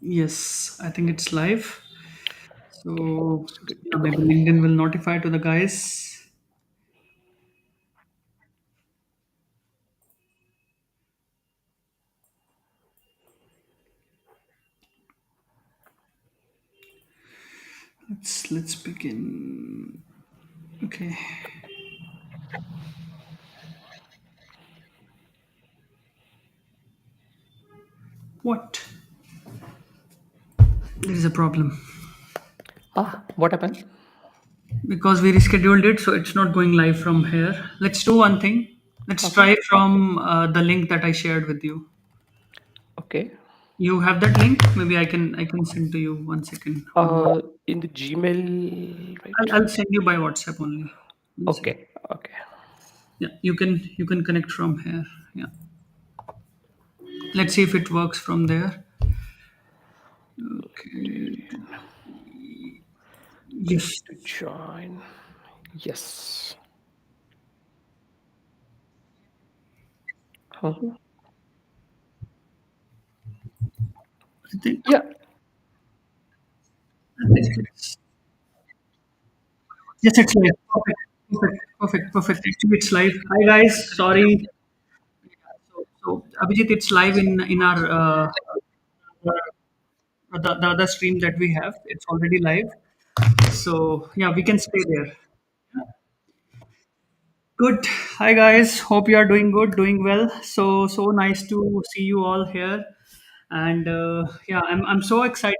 Yes, I think it's live. Okay, So it's good yeah, to go. maybe LinkedIn will notify to the guys. Let's begin. Okay. What? There is a problem What happened? because we rescheduled it, so it's not going live from here. Let's do one thing. Let's Uh-huh. try from the link that I shared with you. Okay. You have that link? Maybe I can send to you. 1 second. Hold on. In the Gmail, right? I'll send you by WhatsApp only. 1 second. Okay. Okay. Yeah, you can connect from here. Yeah. Let's see if it works from there. Okay. Click Yes. to join. Yes. Uh-huh. I think, Yeah. I think it's yes, it's live. Perfect. Perfect. Perfect. Perfect. Actually, it's live. Hi guys. Sorry. So Abhijit, it's live in our the other stream that we have. It's already live. So yeah, we can stay there. Good. Hi guys. Hope you are doing good, doing well. So nice to see you all here. And yeah, I'm so excited.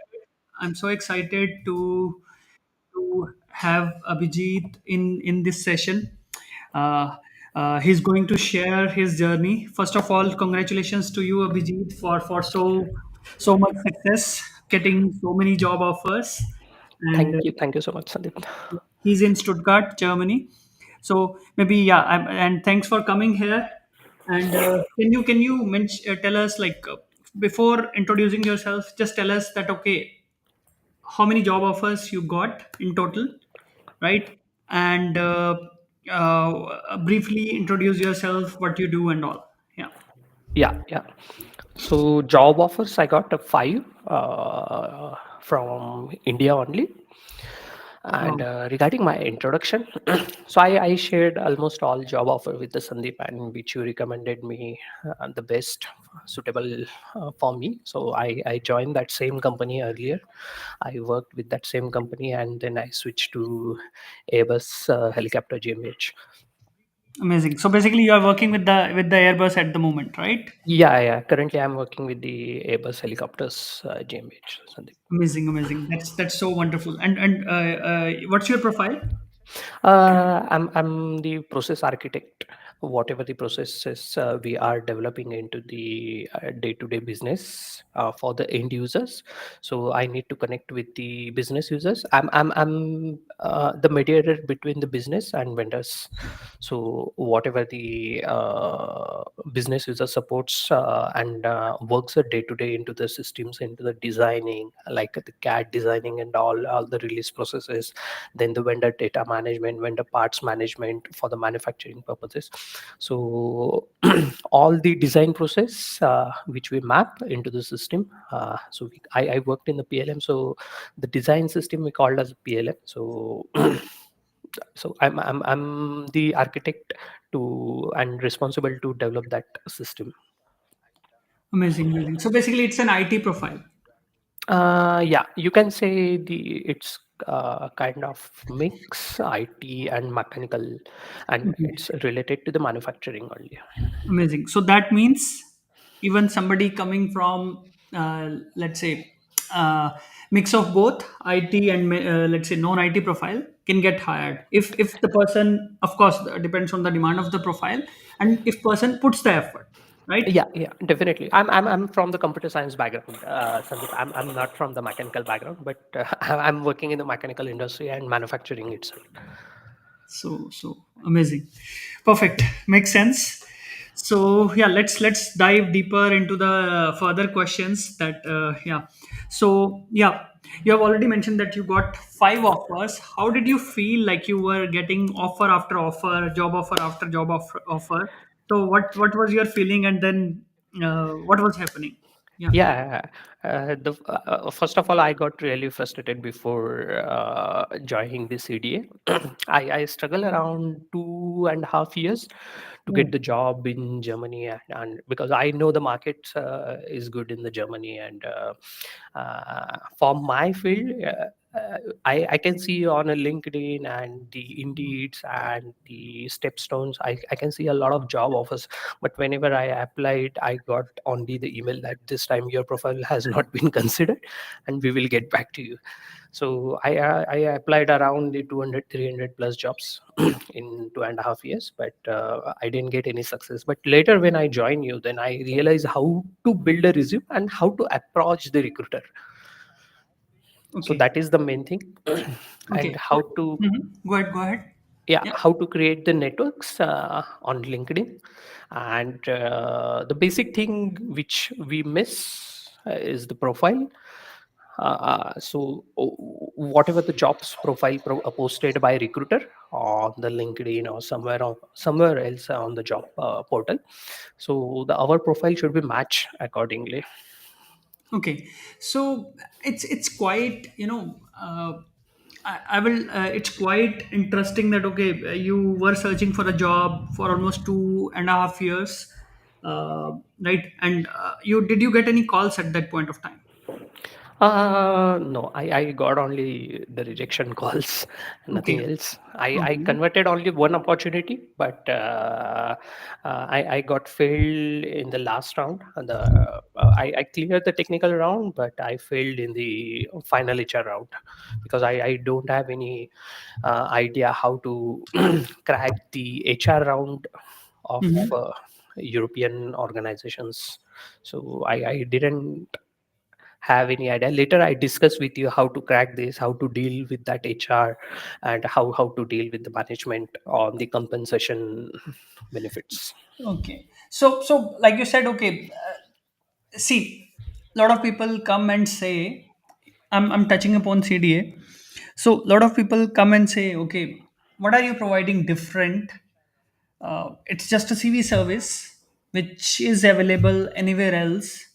I'm so excited to have Abhijit in this session. Uh, he's going to share his journey. First of all, congratulations to you, Abhijit, for so much success, getting so many job offers, and Thank you. Thank you so much, Sandeep. he's in Stuttgart, Germany. So maybe yeah, and thanks for coming here. And can you tell us like before introducing yourself, just tell us that okay, how many job offers you got in total, right? And briefly introduce yourself, what you do, and all. Yeah, Yeah. Yeah. So job offers, I got a five from India only. And wow, regarding my introduction, so I shared almost all job offer with the Sandeep, and which you recommended me the best suitable for me. So I joined that same company earlier. I worked with that same company, and then I switched to Airbus helicopter GmbH. amazing. So basically, you are working with the Airbus at the moment, right? Yeah, yeah. Currently, I'm working with the Airbus helicopters GmbH. Sandeep. Amazing, amazing. That's so wonderful. And what's your profile? I'm the process architect. Whatever the processes we are developing into the day-to-day business for the end users, so I need to connect with the business users. I'm the mediator between the business and vendors. So whatever the business user supports and works a day-to-day into the systems, into the designing, like the CAD designing and all the release processes, then the vendor data management, vendor parts management for the manufacturing purposes. So all the design process which we map into the system. I worked in the PLM, so the design system we called as PLM. So so I'm the architect to and responsible to develop that system. Amazing, amazing. So basically, it's an IT profile. Yeah, you can say it's kind of mix IT and mechanical, and Okay. it's related to the manufacturing only. Amazing. So that means even somebody coming from, let's say, mix of both IT and let's say non-IT profile can get hired if the person, of course, depends on the demand of the profile, and if person puts the effort, right? Yeah, yeah, definitely. I'm from the computer science background, Sandeep. I'm not from the mechanical background, but I'm working in the mechanical industry and manufacturing itself. So amazing, perfect, makes sense. So yeah, let's dive deeper into the further questions that yeah. So yeah, you have already mentioned that you got five offers. How did you feel like you were getting offer after offer, job offer after job offer? So what was your feeling, and then what was happening? Yeah. Yeah, first of all, I got really frustrated before joining the CDA. I struggled around 2.5 years to get Oh, the job in Germany, and because I know the market is good in the Germany, and for my field. I can see on a LinkedIn and the Indeeds and the Stepstones, I can see a lot of job offers, but whenever I applied, I got only the email that this time your profile has not been considered and we will get back to you. So I applied around the 200, 300 plus jobs in 2.5 years, but I didn't get any success. But later when I joined you, then I realized how to build a resume and how to approach the recruiter. So okay. that is the main thing. And Okay. So, how to, go ahead. Go ahead. yeah, Yeah. how to create the networks on LinkedIn. And the basic thing which we miss is the profile. Whatever the jobs profile posted by recruiter on the LinkedIn or somewhere else on the job portal, so the our profile should be matched accordingly. Okay, so it's quite, I will. It's quite interesting that, okay, you were searching for a job for almost 2.5 years, right? And you get any calls at that point of time? No, I got only the rejection calls, nothing Okay, else. I okay, converted only one opportunity, but I got failed in the last round. And I cleared the technical round, but I failed in the final HR round because I don't have any idea how to crack the HR round of European organizations. So I didn't have any idea. Later I discuss with you how to crack this, how to deal with that HR, and how to deal with the management on the compensation benefits. okay. So like you said, okay. See, a lot of people come and say, I'm touching upon CDA. So a lot of people come and say, okay, what are you providing different? It's just a CV service which is available anywhere else.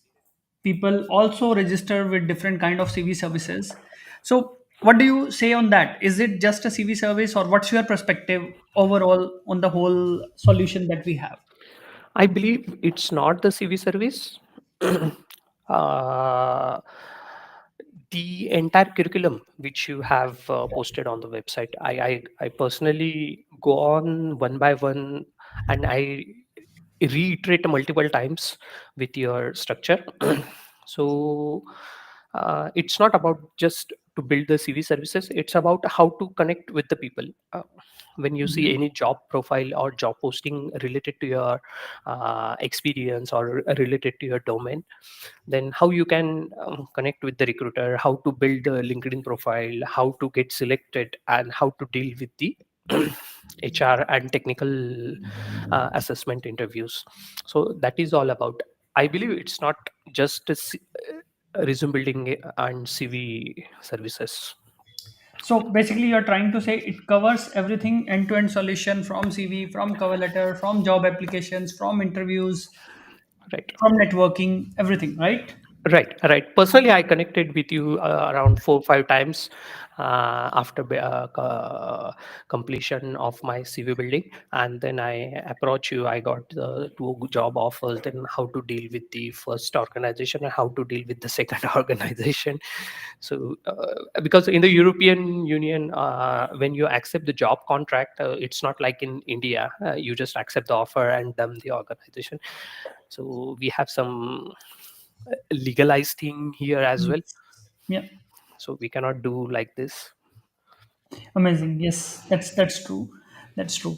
People also register with different kind of CV services. So what do you say on that? Is it just a CV service, or what's your perspective overall on the whole solution that we have? I believe it's not the CV service. uh, the entire curriculum which you have posted on the website, I personally go on one by one, and I reiterate multiple times with your structure. So it's not about just to build the CV services, it's about how to connect with the people. When you see any job profile or job posting related to your experience or related to your domain, then how you can connect with the recruiter, how to build the LinkedIn profile, how to get selected, and how to deal with the HR and technical assessment interviews. So that is all about. I believe it's not just resume building and CV services. So basically, you're trying to say it covers everything, end-to-end solution, from CV, from cover letter, from job applications, from interviews, Right. from networking, everything, right? Right, right. Personally, I connected with you around 4 or 5 times after completion of my CV building, and then I approached you. I got the two job offers. Then how to deal with the first organization and how to deal with the second organization. So, because in the European Union, when you accept the job contract, it's not like in India. You just accept the offer and dump the organization. So we have some legalized thing here as well, Yeah, so we cannot do like this. amazing. Yes, that's true. That's true.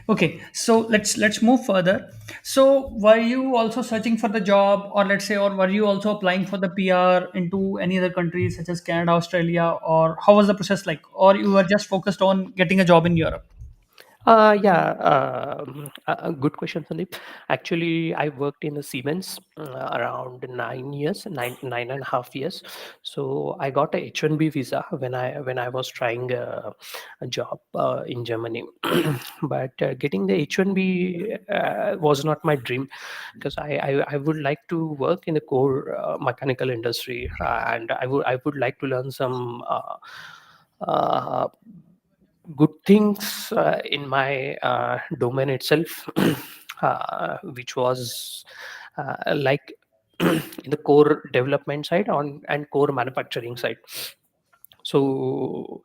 Okay, so let's move further. So, were you also searching for the job, or let's say, or were you also applying for the PR into any other countries such as Canada, Australia, or how was the process like? Or you were just focused on getting a job in Europe? Yeah, a good question, Sandeep. Actually, I worked in the Siemens around 9 years, 9.5 years. So I got a H-1B visa when I was trying a job in Germany. But getting the H-1B was not my dream, because I would like to work in the core mechanical industry, and I would like to learn some uh, good things in my domain itself, which was like in the core development side on and core manufacturing side. So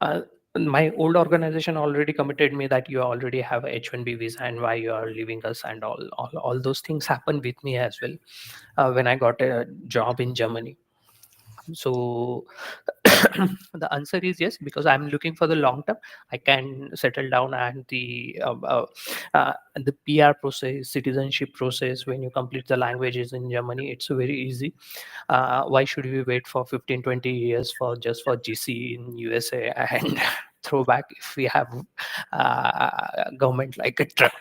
uh, my old organization already committed me that you already have a H-1B visa, and why you are leaving us, and all those things happened with me as well when I got a job in Germany. So the answer is yes, because I'm looking for the long term. I can settle down, and the PR process, citizenship process, when you complete the languages in Germany, it's very easy. Why should we wait for 15, 20 years for just for GC in USA and throw back if we have government like a Trump?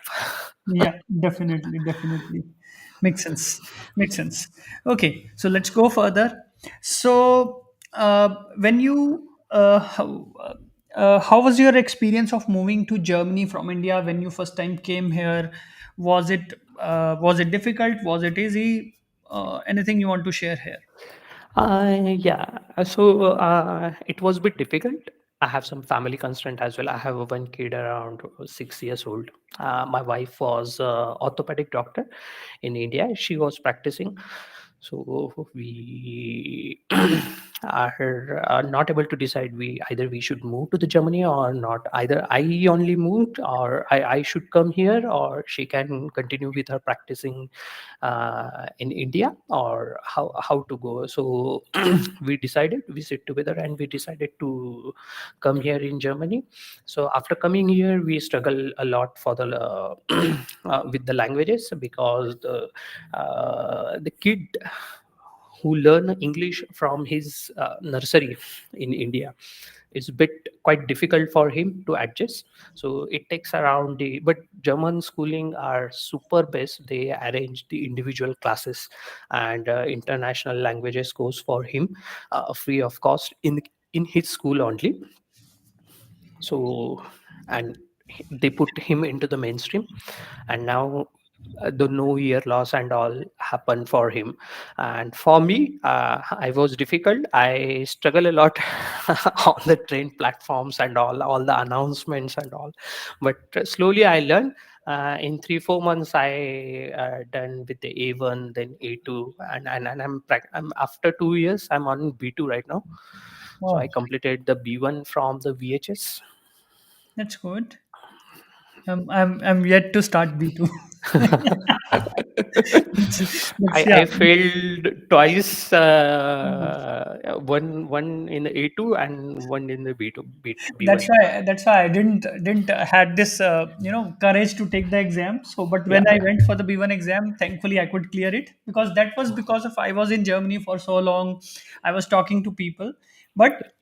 Yeah, definitely, definitely. Makes sense. Makes sense. Okay, so let's go further. So, when you, how was your experience of moving to Germany from India when you first time came here? Was it difficult? Was it easy? Anything you want to share here? Yeah, so it was a bit difficult. I have some family constraint as well. I have one kid around 6 years old. My wife was orthopedic doctor in India. She was practicing, so we are not able to decide. We should move to the Germany or not. Either I only moved, or I should come here, or she can continue with her practicing in India, or how to go. So we sit together and we decided to come here in Germany. So after coming here, we struggle a lot for the with the languages, because the kid who learn English from his nursery in India, it's a bit quite difficult for him to adjust. So it takes around but German schooling are super best. They arrange the individual classes and international languages course for him, free of cost in his school only. So, and they put him into the mainstream, and now the no year loss and all happened for him. And for me, I was difficult. I struggle a lot on the train platforms and all the announcements and all. But slowly I learned. In 3 4 months, I done with the A1, then A2, and I'm after 2 years, I'm on B2 right now. So I Wow, completed the B1 from the VHS. that's good. I'm yet to start B2. That's yeah. I failed twice. One in the A2 and one in the B2 B1. That's why I didn't had this courage to take the exam. So, but Yeah, when I went for the B1 exam, thankfully I could clear it, because that was because of I was in Germany for so long. I was talking to people, but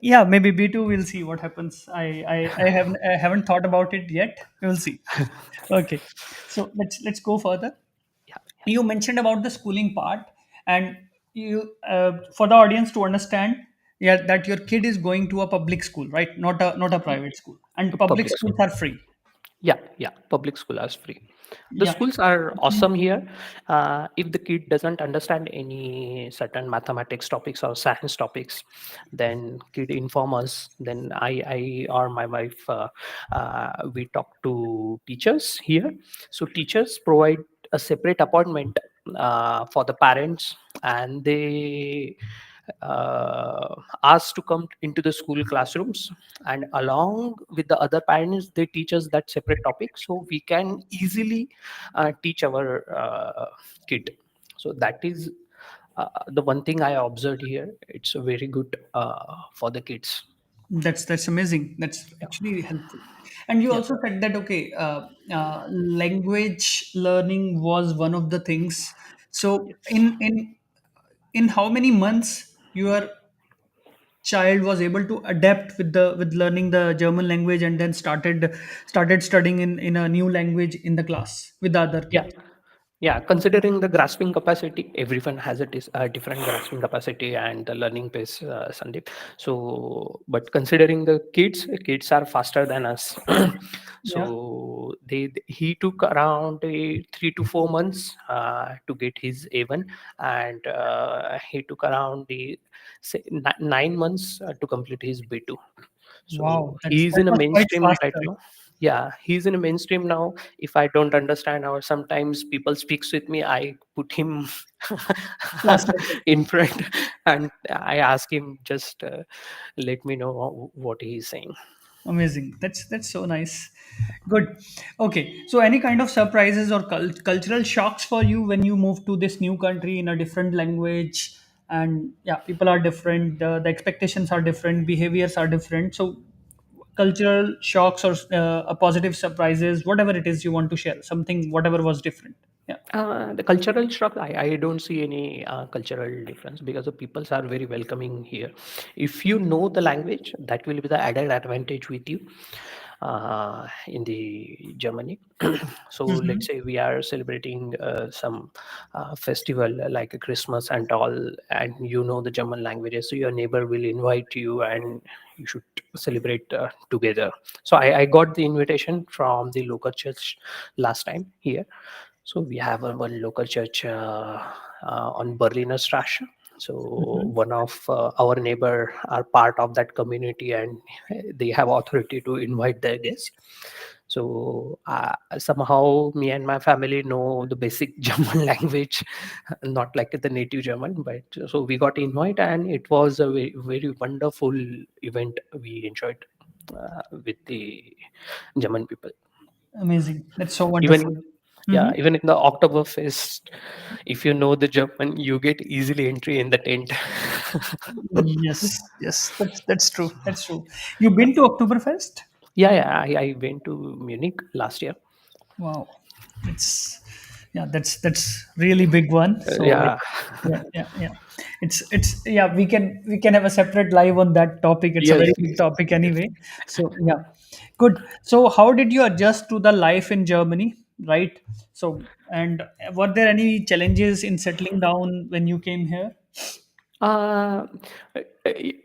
yeah, maybe B2, we'll see what happens. I haven't thought about it yet. We'll see. Okay, so let's go further. yeah, You mentioned about the schooling part, and you for the audience to understand, yeah, that your kid is going to a public school, right? Not a private school, and public public schools school. are free. Yeah, yeah, public school is free. The Yeah. schools are awesome here. If the kid doesn't understand any certain mathematics topics or science topics, then kid inform us. Then I or my wife, we talk to teachers here. So teachers provide a separate appointment for the parents, and they asked to come into the school classrooms, and along with the other parents they teach us that separate topic, so we can easily teach our kid. So that is the one thing I observed here. It's very good for the kids. That's amazing. That's Yeah, actually helpful. And you yeah, also said that, okay, language learning was one of the things. So yes. in how many months you are child was able to adapt with the with learning the German language, and then started studying in a new language in the class with the other Yeah. kid. Yeah, considering the grasping capacity, everyone has a different grasping capacity and the learning pace, Sandeep. So, but considering the kids are faster than us. Yeah. So he took around 3 to 4 months to get his A1, and he took around the 9 months to complete his B2. So Wow, he's that in a was quite mainstream right faster. now. Yeah, he's in a mainstream now. If I don't understand or sometimes people speaks with me, I put him Translated. in front and I ask him just let me know what he's saying. Amazing. That's so nice. Good. Okay. So, any kind of surprises or cultural shocks for you when you move to this new country in a different language? And yeah, people are different. The expectations are different. Behaviors are different. So, cultural shocks or a positive surprises, whatever it is you want to share, something, whatever was different. Yeah. The cultural shock, I don't see any cultural difference because the peoples are very welcoming here. If you know the language, that will be the added advantage with you in the Germany. So let's Hmm. say we are celebrating some festival like a Christmas and all, and you know the German languages, so your neighbor will invite you and you should celebrate together. So I got the invitation from the local church last time here. So we have one local church on Berliner Straße. So Hmm. one of our neighbor are part of that community, and they have authority to invite their guests. So somehow me and my family know the basic German language, not like the native German, but so we got invite, and it was a very, very wonderful event. We enjoyed with the German people. Amazing. That's so wonderful. Even Hmm. yeah, even in the Oktoberfest, if you know the German, you get easily entry in the tent. Yes, yes, that's true. That's true. You've been to Oktoberfest? Yeah, yeah. I went to Munich last year. Wow, it's yeah, that's really big one. So Yeah. yeah, yeah, yeah. It's yeah. We can have a separate live on that topic. It's a Yes, very big yes, topic yes. anyway. So yeah, good. So how did you adjust to the life in Germany? Right. So and were there any challenges in settling down when you came here? Uh,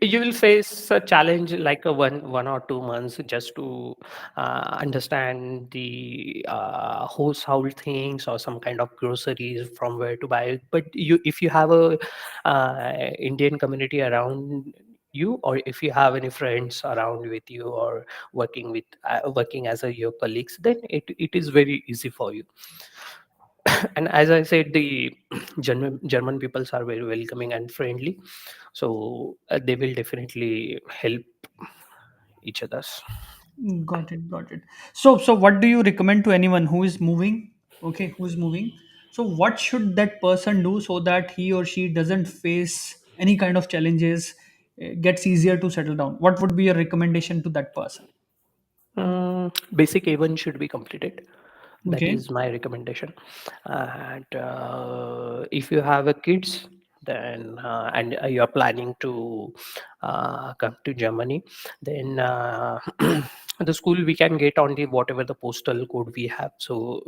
you will face a challenge like a 1 or 2 months just to understand the household things or some kind of groceries from where to buy. But if you have a Indian community around you, or if you have any friends around with you, or working as your colleagues, then it is very easy for you. And as I said, the German peoples are very welcoming and friendly, so they will definitely help each others. Got it, got it. So what do you recommend to anyone who is moving? Okay, who is moving? So what should that person do so that he or she doesn't face any kind of challenges, gets easier to settle down? What would be your recommendation to that person? Basic A1 should be completed. That Okay. is my recommendation. And if you have a kids, then and you are planning to come to Germany, then the school we can get on the whatever the postal code we have. So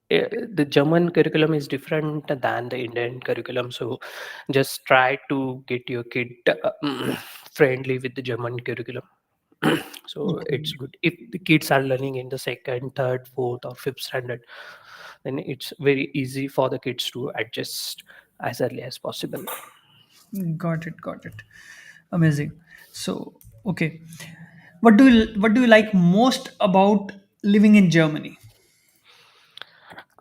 the German curriculum is different than the Indian curriculum. So just try to get your kid friendly with the German curriculum. So Okay. it's good if the kids are learning in the second, third, fourth, or fifth standard, then it's very easy for the kids to adjust as early as possible. Got it, got it. Amazing. So, okay. What do you like most about living in Germany?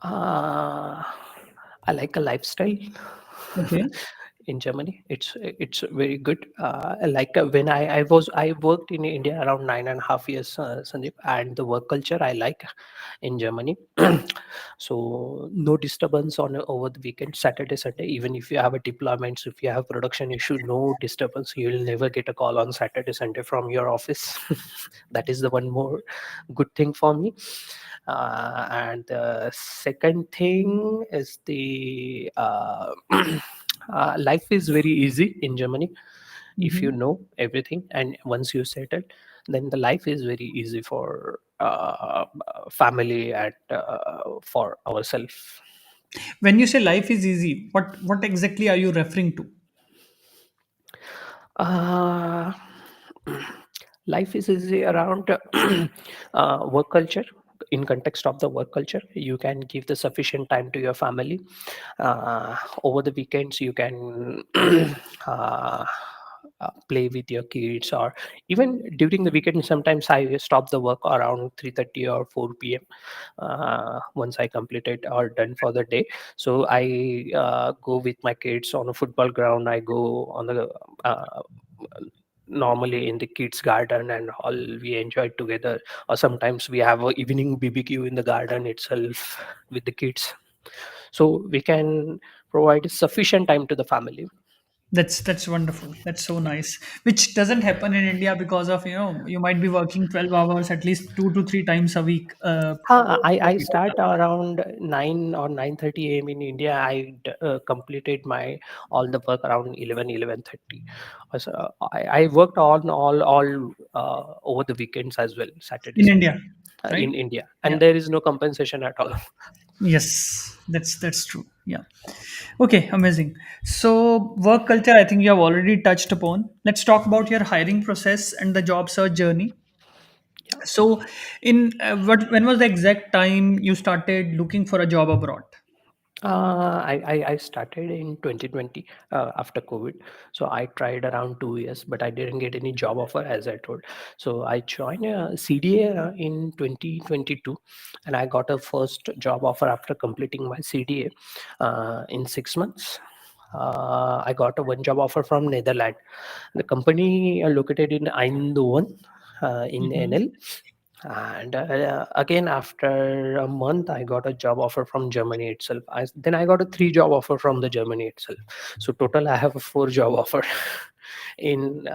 uh, I like a lifestyle Okay. in Germany. It's very good. Like when I worked in India around 9.5 years, Sandeep, and the work culture I like in Germany. So no disturbance on over the weekend, Saturday, Sunday. Even if you have a deployment, so if you have production issue, no disturbance. You will never get a call on Saturday, Sunday from your office. That is the one more good thing for me. And the second thing is the life is very easy in Germany. If you Hmm. know everything and once you settle, then the life is very easy for family and for ourselves. When you say life is easy, what exactly are you referring to? uh, Life is easy around work culture. In context of the work culture, you can give the sufficient time to your family. Over the weekends you can uh, play with your kids, or even during the weekend sometimes I stop the work around 3:30 or 4 p.m. Once I completed or done for the day. So I go with my kids on a football ground. I go on the uh, normally in the kids garden and all, we enjoy together. Or sometimes we have a evening bbq in the garden itself with the kids, so we can provide sufficient time to the family. That's wonderful. That's so nice. Which doesn't happen in India because of, you might be working 12 hours at least 2 to 3 times a week. I start around 9 or 9:30 a.m. in India. Completed my all the work around 11:30. So I worked on all over the weekends as well, Saturday, In Sunday, India, right? in India, Yeah. and there is no compensation at all. Yes, that's true. Yeah. Okay, amazing. So, work culture, I think you have already touched upon. Let's talk about your hiring process and the job search journey. Yeah. So, in when was the exact time you started looking for a job abroad? I started in 2020 after COVID. So I tried around 2 years, but I didn't get any job offer as I told. So I joined CDA in 2022, and I got a first job offer after completing my CDA in 6 months. I got a one job offer from Netherlands. The company located in Eindhoven in NL. Hmm. And again, after a month, I got a job offer from Germany itself. Then I got a three job offer from the Germany itself. So total, I have a four job offer in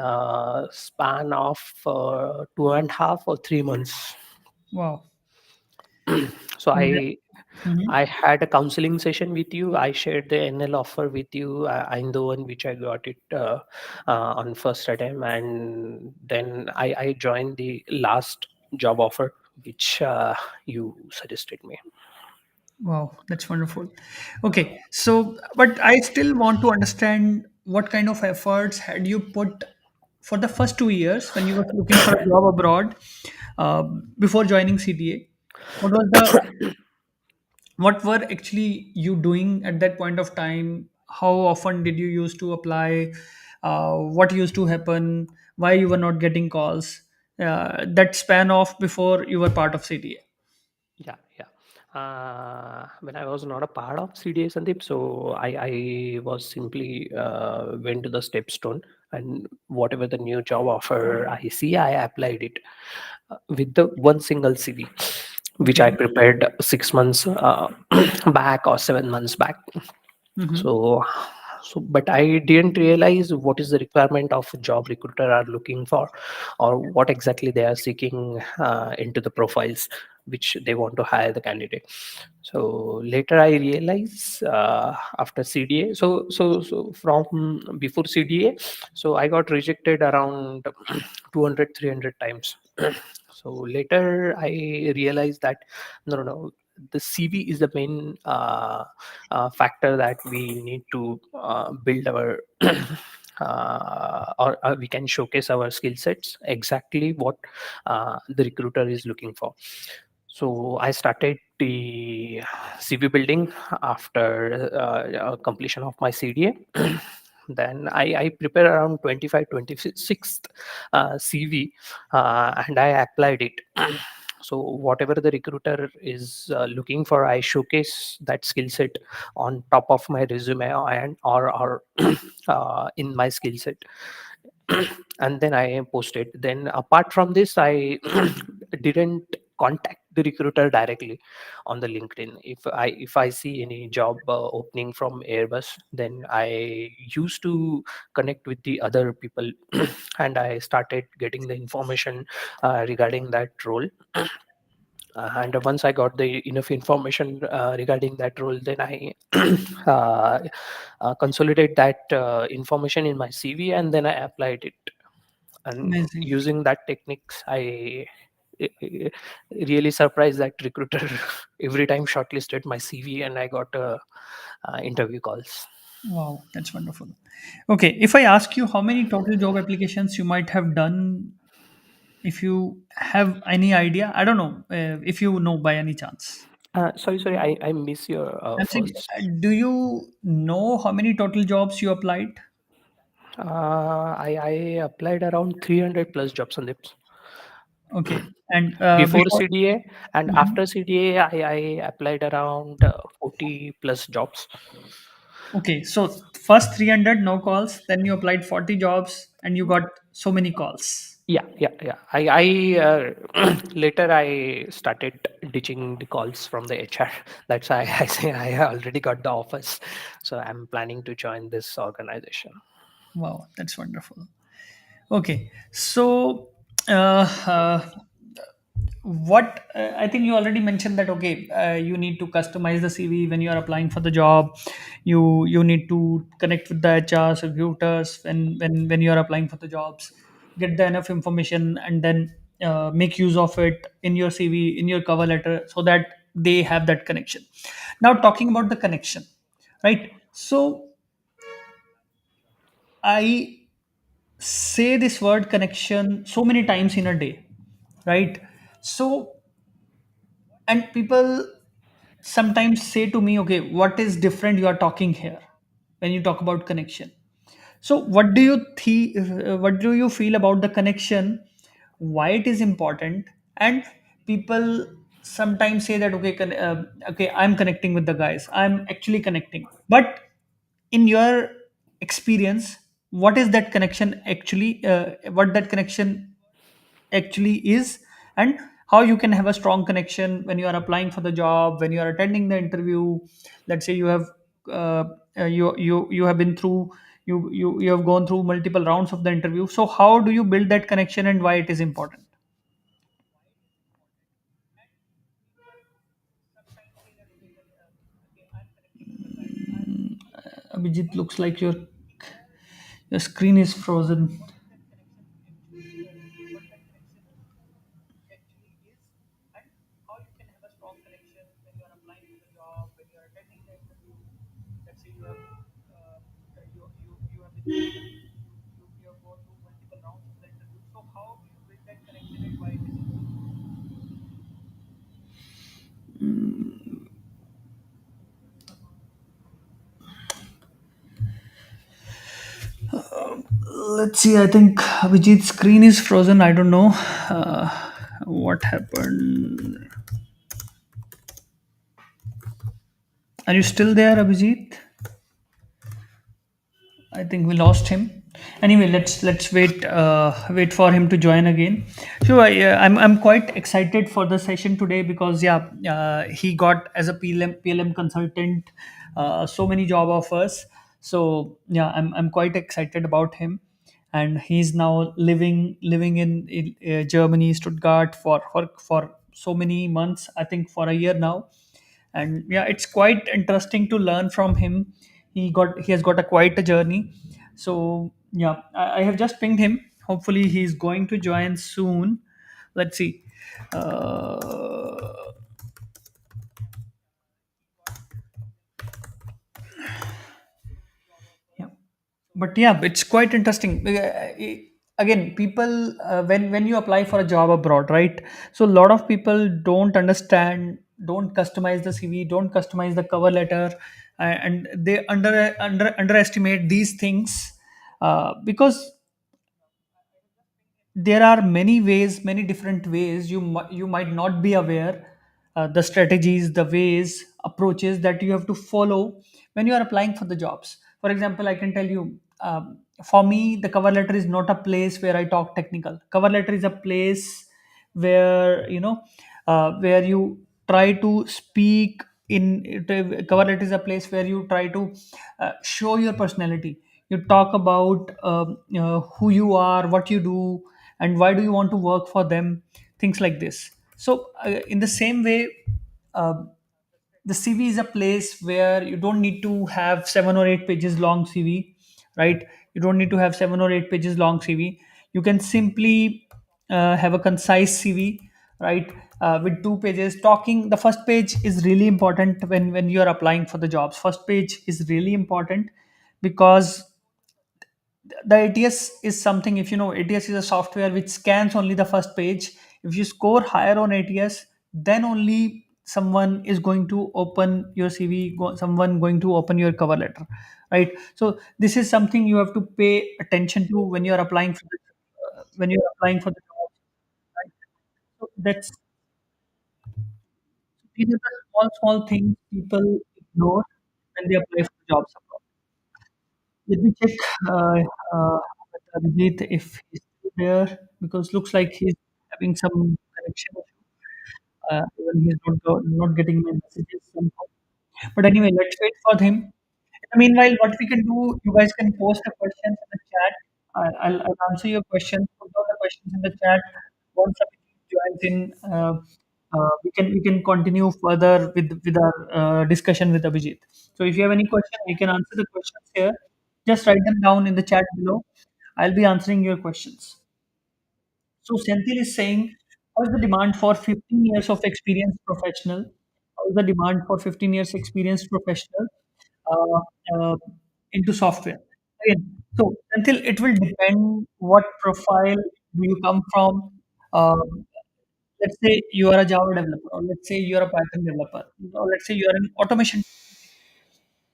span of 2.5 or 3 months. Wow. So Yeah. I Mhm. I had a counseling session with you. I shared the NL offer with you. I'm the one which I got it on first attempt, and then I joined the last job offer which you suggested me. Wow, that's wonderful. Okay, so but I still want to understand what kind of efforts had you put for the first 2 years when you were looking for a job abroad, uh, before joining CDA. What was the what were actually you doing at that point of time? How often did you used to apply? What used to happen? Why you were not getting calls? That span of before you were part of CDA. Yeah, yeah. When I was not a part of CDA Sandeep, so I was simply went to the stepstone, and whatever the new job offer I see, I applied it with the one single CV, which I Okay. prepared 6 months back or 7 months back. Mm-hmm. So but I didn't realize what is the requirement of a job recruiter are looking for, or what exactly they are seeking into the profiles which they want to hire the candidate. So later I realized after CDA, so from before CDA, so I got rejected around 200 300 times. So later I realized that no, the CV is the main factor that we need to build our or we can showcase our skill sets exactly what the recruiter is looking for. So I started the CV building after completion of my CDA. Then I prepare around 25 26th CV, and I applied it. So whatever the recruiter is looking for, I showcase that skill set on top of my resume and or in my skill set. And then I posted. Then apart from this, I didn't contact the recruiter directly on the LinkedIn. If I see any job opening from Airbus, then I used to connect with the other people, and I started getting the information regarding that role. And once I got the enough information regarding that role, then I uh, consolidate that information in my CV, and then I applied it. And Amazing. using that techniques, I eh, really surprised that recruiter every time shortlisted my CV, and I got interview calls. Wow, that's wonderful. Okay, if I ask you how many total job applications you might have done, if you have any idea, I don't know if you know by any chance. Sorry, I miss your I'm saying, first. do you know how many total jobs you applied? I applied around 300 plus jobs on this Okay, and before before. CDA, and Mhm. after CDA, I applied around 40 plus jobs. Okay, so first 300 no calls, then you applied 40 jobs, and you got so many calls. Yeah. I later I started ditching the calls from the HR. That's why I say I already got the offers, so I'm planning to join this organization. Wow, that's wonderful. Okay, so uh, uh, what I think you already mentioned that, okay, you need to customize the CV when you are applying for the job. You need to connect with the HRs, recruiters when you are applying for the jobs, get the enough information, and then make use of it in your CV, in your cover letter, so that they have that connection. Now, talking about the connection, right? So I say this word connection so many times in a day, right? So, and people sometimes say to me, okay, what is different you are talking here when you talk about connection? So what do you feel about the connection, why it is important? And people sometimes say that, okay, okay, I'm connecting with the guys, I'm actually connecting, but in your experience, what is that connection actually, what that connection actually is, and how you can have a strong connection when you are applying for the job, when you are attending the interview. Let's say you have you have been through, you have gone through multiple rounds of the interview. So how do you build that connection and why it is important? Abhijit, looks like your screen is frozen. Let's see, I think Abhijit's screen is frozen. I don't know what happened. Are you still there, Abhijit? I think we lost him. Anyway, let's wait for him to join again. So I'm quite excited for the session today because, yeah, he got as a PLM consultant so many job offers. So yeah, I'm quite excited about him, and he's now living in Germany, Stuttgart, for so many months. I think for a year now, and yeah, it's quite interesting to learn from him. He has got a quite a journey. So yeah, I have just pinged him. Hopefully he's going to join soon. Let's see. uh, yeah, but yeah, it's quite interesting. Again, people, when you apply for a job abroad, right? So a lot of people don't understand, don't customize the CV, don't customize the cover letter, and they underestimate these things, because there are many ways, many different ways. You might not be aware the strategies, the ways, approaches that you have to follow when you are applying for the jobs. For example, I can tell you, for me, the cover letter is not a place where I talk technical. Cover letter is a place where, where you try to speak in. Cover letter is a place where you try to show your personality. You talk about who you are, what you do, and why do you want to work for them, things like this. So in the same way, uh, the CV is a place where you don't need to have 7 or 8 pages long CV, right? You don't need to have 7 or 8 pages long CV. You can simply have a concise CV, right? With 2 pages. Talking, the first page is really important when you are applying for the jobs. First page is really important because the ATS is something, if you know, ATS is a software which scans only the first page. If you score higher on ATS, then only someone is going to open your CV, someone going to open your cover letter, right? So this is something you have to pay attention to when you are applying for when you're applying for the job, right? So that's these are the small things people ignore when they apply for jobs abroad. Let me check uh, with Abhijit if he's still there, because looks like he's having some connection issue. Even he's not getting my messages somehow. But anyway, let's wait for him. In the meanwhile, what we can do, you guys can post the questions in the chat. I'll answer your questions. Put all the questions in the chat. Once Abhijit joins in, we can continue further with our discussion with Abhijit. So if you have any question, you can answer the questions here. Just write them down in the chat below. I'll be answering your questions. So Senthil is saying, how is the demand for 15 years of experienced professional? How is the demand for 15 years experienced professional uh, uh, into software? Again, so Senthil, it will depend what profile do you come from. Let's say you are a Java developer, or let's say you are a Python developer, or let's say you are an automation.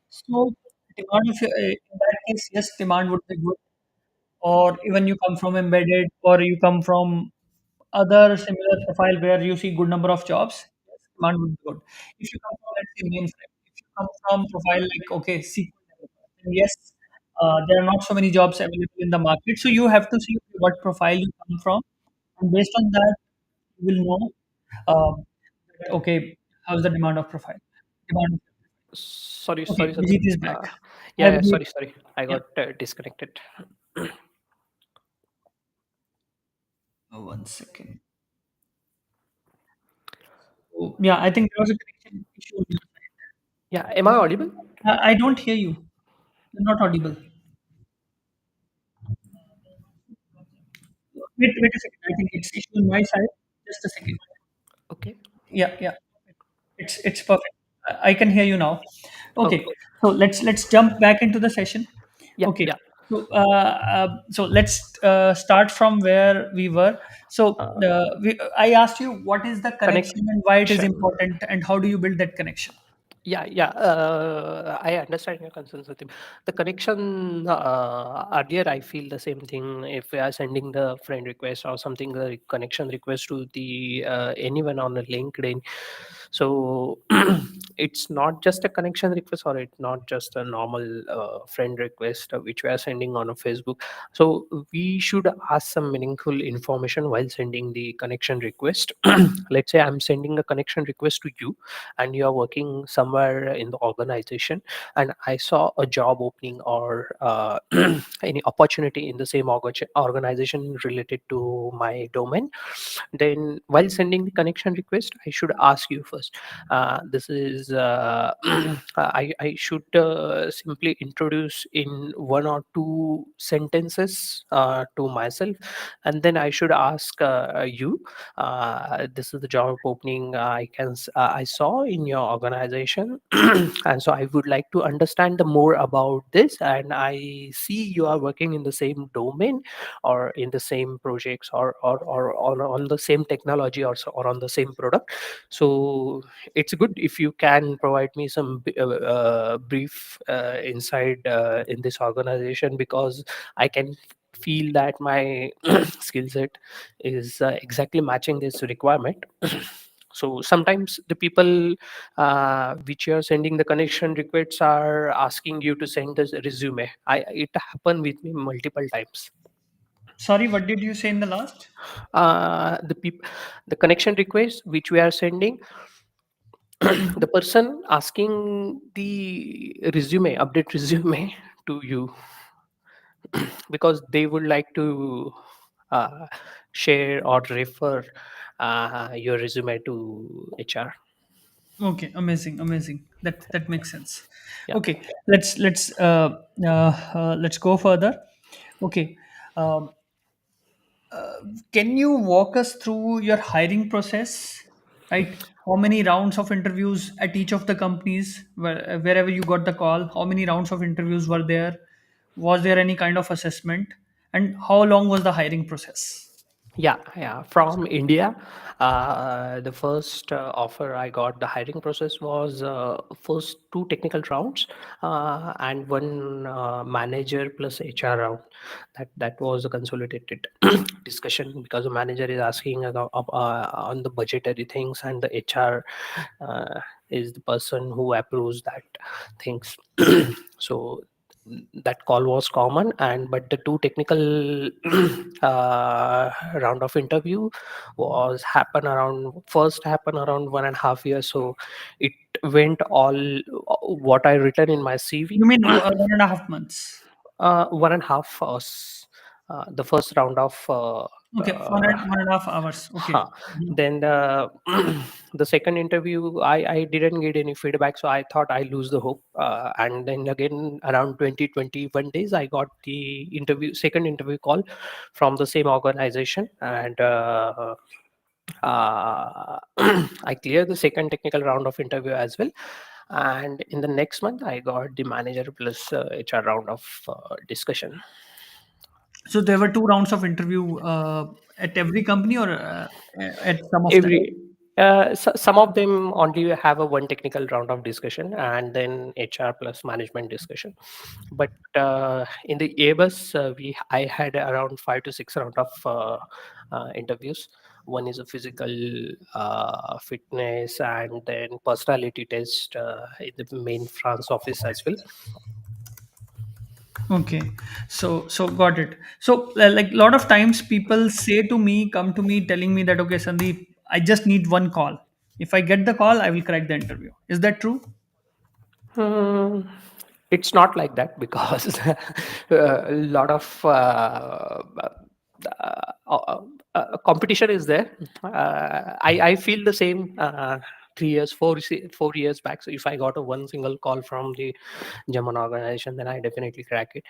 So demand of in that case, yes, demand would be good. Or even you come from embedded, or you come from other similar profile where you see good number of jobs, yes, demand would be good. If you come from, let's say, mainframe, if you come from profile like, okay, SQL developer, then yes, there are not so many jobs available in the market. So you have to see what profile you come from, and based on that, you will know, that, okay, how's the demand of profile. Demand. Okay, Sorry, Sandeep. Vijit is back. Uh, Hi, yeah, Vijit. sorry. I Yeah. got disconnected. Oh, 1 second. Oh, yeah, I think there was a connection issue on your Yeah, am I audible? side. I don't hear you. You're not audible. Wait a second. I think it's issue on my side. Just a second. Okay. Yeah, yeah. It's perfect. I can hear you now. Okay. Okay. So let's jump back into the session. Yeah, Okay. yeah. So let's start from where we were. So Uh, I asked you what is the connection and why it is Connection. important, and how do you build that connection? Yeah. I understand your concern, Satyam. The connection, earlier I feel the same thing. If we are sending the friend request or something, the connection request to the anyone on the LinkedIn, so it's not just a connection request, or it's not just a normal friend request which we are sending on a Facebook. So we should ask some meaningful information while sending the connection request. Let's say I'm sending a connection request to you, and you are working somewhere in the organization, and I saw a job opening or any opportunity in the same organization related to my domain. Then while sending the connection request, I should ask you first, this is I should simply introduce in one or two sentences to myself, and then I should ask you, this is the job opening I saw in your organization, and so I would like to understand the more about this, and I see you are working in the same domain or in the same projects, or on the same technology, or on the same product. So it's good if you can provide me some brief insight in this organization, because I can feel that my skill set is exactly matching this requirement. So sometimes the people which you are sending the connection requests are asking you to send the resume. It happened with me multiple times. Sorry, what did you say in the last? The people, the connection request which we are sending, the person asking the resume, update resume to you, because they would like to uh, share or refer your resume to HR. Okay, amazing, amazing. That makes sense. Yeah. Okay, let's go further. Okay, um, can you walk us through your hiring process? Right, how many rounds of interviews at each of the companies, wherever you got the call? How many rounds of interviews were there? Was there any kind of assessment? And how long was the hiring process? Yeah, yeah. From India, the first offer I got, the hiring process was first two technical rounds and one manager plus HR round. That was a consolidated discussion because the manager is asking on the budgetary things, and the HR is the person who approves that things. So that call was common, and but the two technical round of interview was happen around 1.5 years. So it went all what I written in my CV. You mean 1.5 months? 1.5 hours, the first round of Okay, uh, 1.5 hours. Okay. huh. Then the the second interview, I didn't get any feedback, so I thought I lose the hope. And then again, around 20 21 days, I got the second interview call from the same organization, and I cleared the second technical round of interview as well. And in the next month, I got the manager plus HR round of discussion. So there were two rounds of interview at every company, or at some of them? Every some of them only have a one technical round of discussion and then HR plus management discussion. But in the Airbus, I had around 5 to 6 round of interviews. One is a physical fitness, and then personality test in the main France office as well. Okay, so got it. So like a lot of times people say to me, come to me telling me that, okay, Sandeep, I just need one call. If I get the call, I will crack the interview. Is that true? Hmm, it's not like that because a lot of competition is there. I feel the same 3 years, 4 years back. So if I got a one single call from the German organization, then I definitely crack it.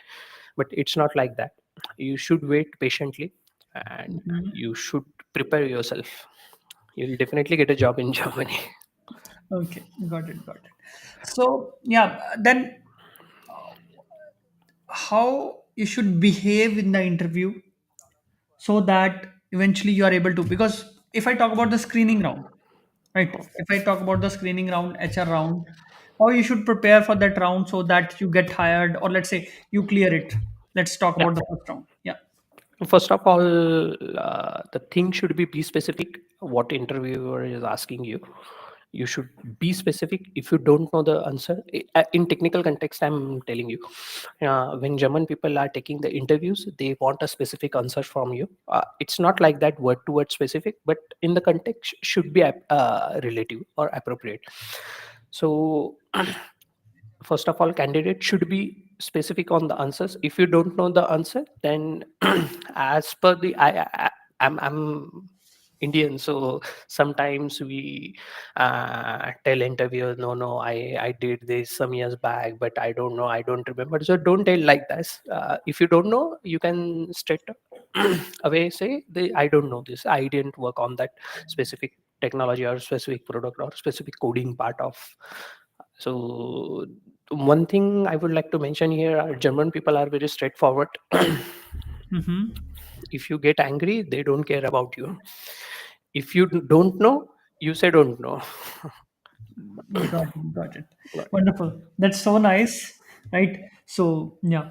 But it's not like that. You should wait patiently, and you should prepare yourself. You'll definitely get a job in Germany. Okay, got it, got it. So yeah, then how you should behave in the interview so that eventually you are able to, because if I talk about the screening round, right, if I talk about the screening round, HR round, how you should prepare for that round so that you get hired, or let's say you clear it. Let's talk Yeah. about the first round. Yeah. First of all, the thing should be specific. What interviewer is asking you, you should be specific. If you don't know the answer, in technical context, I'm telling you, when German people are taking the interviews, they want a specific answer from you. It's not like that word to word specific, but in the context should be relative or appropriate. So first of all, candidate should be specific on the answers. If you don't know the answer, then as per the I'm Indian, so sometimes we tell interviewers, no, I did this some years back, but I don't know, I don't remember. So don't tell like this. If you don't know, you can straight away say, I don't know this. I didn't work on that specific technology or specific product or specific coding part of. So one thing I would like to mention here are German people are very straightforward. Mm-hmm. If you get angry, they don't care about you. If you don't know, you say don't know. Got it. Got it. Wonderful. That's so nice. Right. So yeah,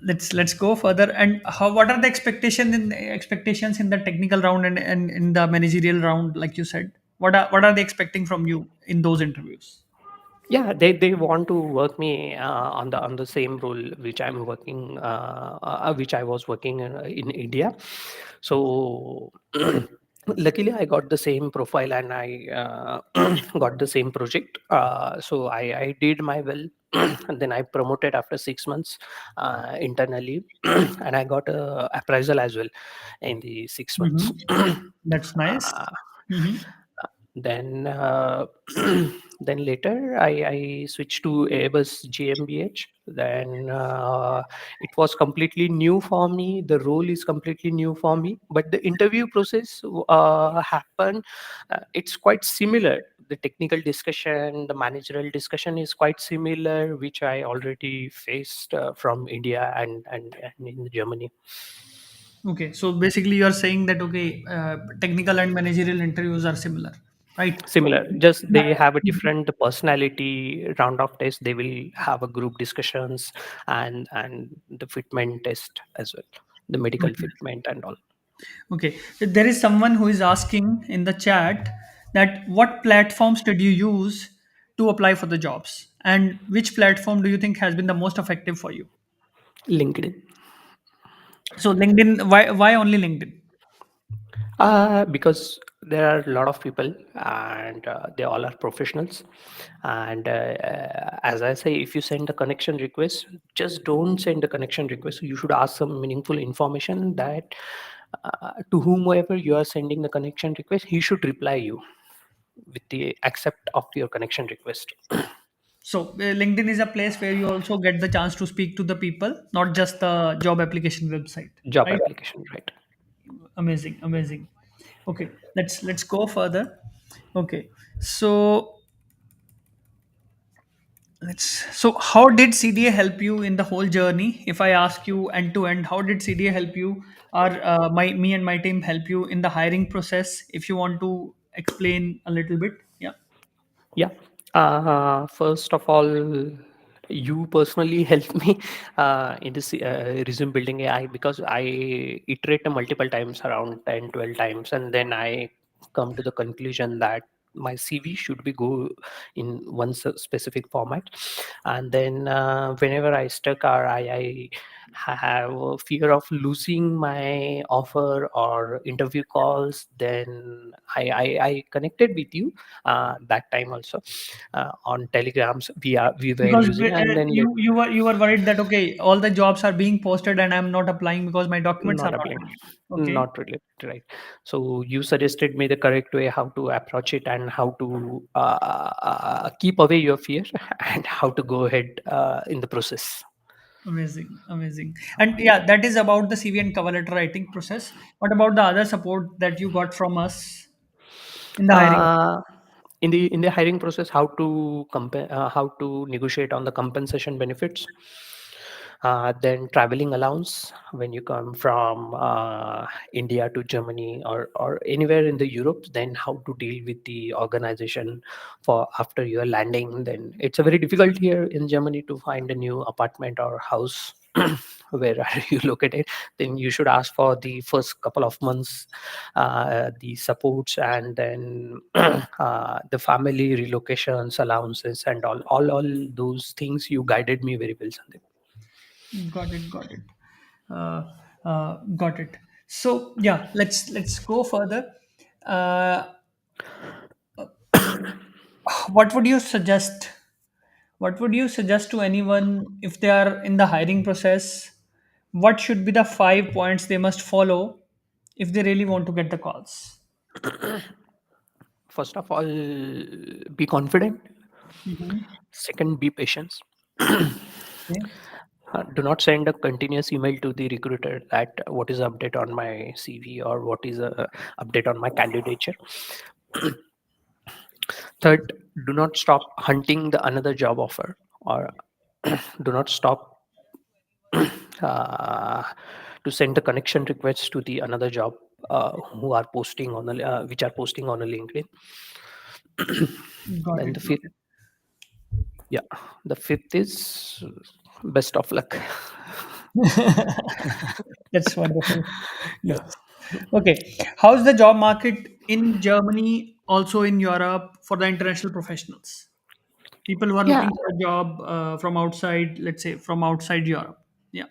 let's go further. And how? What are the expectations in the technical round and in the managerial round? Like you said, what are they expecting from you in those interviews? Yeah, they want to work me on the same role which I'm working, which I was working in India. So luckily I got the same profile, and I got the same project. So I did my well. And then I promoted after 6 months internally, and I got a appraisal as well in the 6 months. Mm-hmm. That's nice. uh, Mm-hmm. then then later I switched to Airbus GmbH. Then it was completely new for me. The role is completely new for me, but the interview process happened. It's quite similar. The technical discussion, the managerial discussion is quite similar, which I already faced from India and in Germany. Okay, so basically you are saying that okay, technical and managerial interviews are similar, right? Similar, just Yeah. they have a different personality round of test. They will have a group discussions and the fitment test as well, the medical Okay. fitment and all. Okay. There is someone who is asking in the chat that what platforms did you use to apply for the jobs, and which platform do you think has been the most effective for you? LinkedIn. So LinkedIn. Why only LinkedIn? Because there are a lot of people and they all are professionals. And as I say, if you send a connection request, just don't send a connection request. You should ask some meaningful information that to whomever you are sending the connection request, he should reply you with the accept of your connection request. So LinkedIn is a place where you also get the chance to speak to the people, not just the job application website, Job right? application, right? Amazing, amazing. Okay, let's go further. Okay, so let's. So how did CDA help you in the whole journey? If I ask you end to end, how did CDA help you, or my me and my team help you in the hiring process? If you want to explain a little bit, yeah. Yeah. First of all, you personally helped me in this resume building AI, because I iterate multiple times, around 10, 12 times, and then I come to the conclusion that my CV should be go in one specific format. And then whenever I stuck or I have a fear of losing my offer or interview calls, then I connected with you that time also on telegrams we were Because using. And then you were worried that okay, all the jobs are being posted and I'm not applying because my documents are not not applying, ready. Okay, not really, right? So you suggested me the correct way how to approach it and how to keep away your fear and how to go ahead in the process. amazing, amazing. And yeah, that is about the CV and cover letter writing process. What about the other support that you got from us in the hiring? uh, in the hiring process, how to how to negotiate on the compensation benefits, then traveling allowance when you come from India to Germany or anywhere in the Europe, then how to deal with the organization for after you are landing. Then it's a very difficult here in Germany to find a new apartment or house. Where are you located? Then you should ask for the first couple of months the supports, and then the family relocations allowances and all those things. You guided me very well, Sandeep. Got it, got it. Uh, got it. So yeah, let's go further. Uh, what would you suggest? What would you suggest to anyone if they are in the hiring process? What should be the 5 points they must follow if they really want to get the calls? First of all, be confident. Mhm. Second, be patient. Okay. Do not send a continuous email to the recruiter that what is the update on my CV or what is the update on my candidature. Third, do not stop hunting the another job offer, or do not stop uh, to send the connection requests to the another job who are posting on a, which are posting on a LinkedIn. Got Then it. the Got fifth, yeah, the fifth is best of luck. it. That's wonderful. Yes. Yeah, Okay. How's the job market in Germany, also in Europe, for the international professionals? People who are yeah, looking for a job from outside, let's say from outside Europe. Yeah.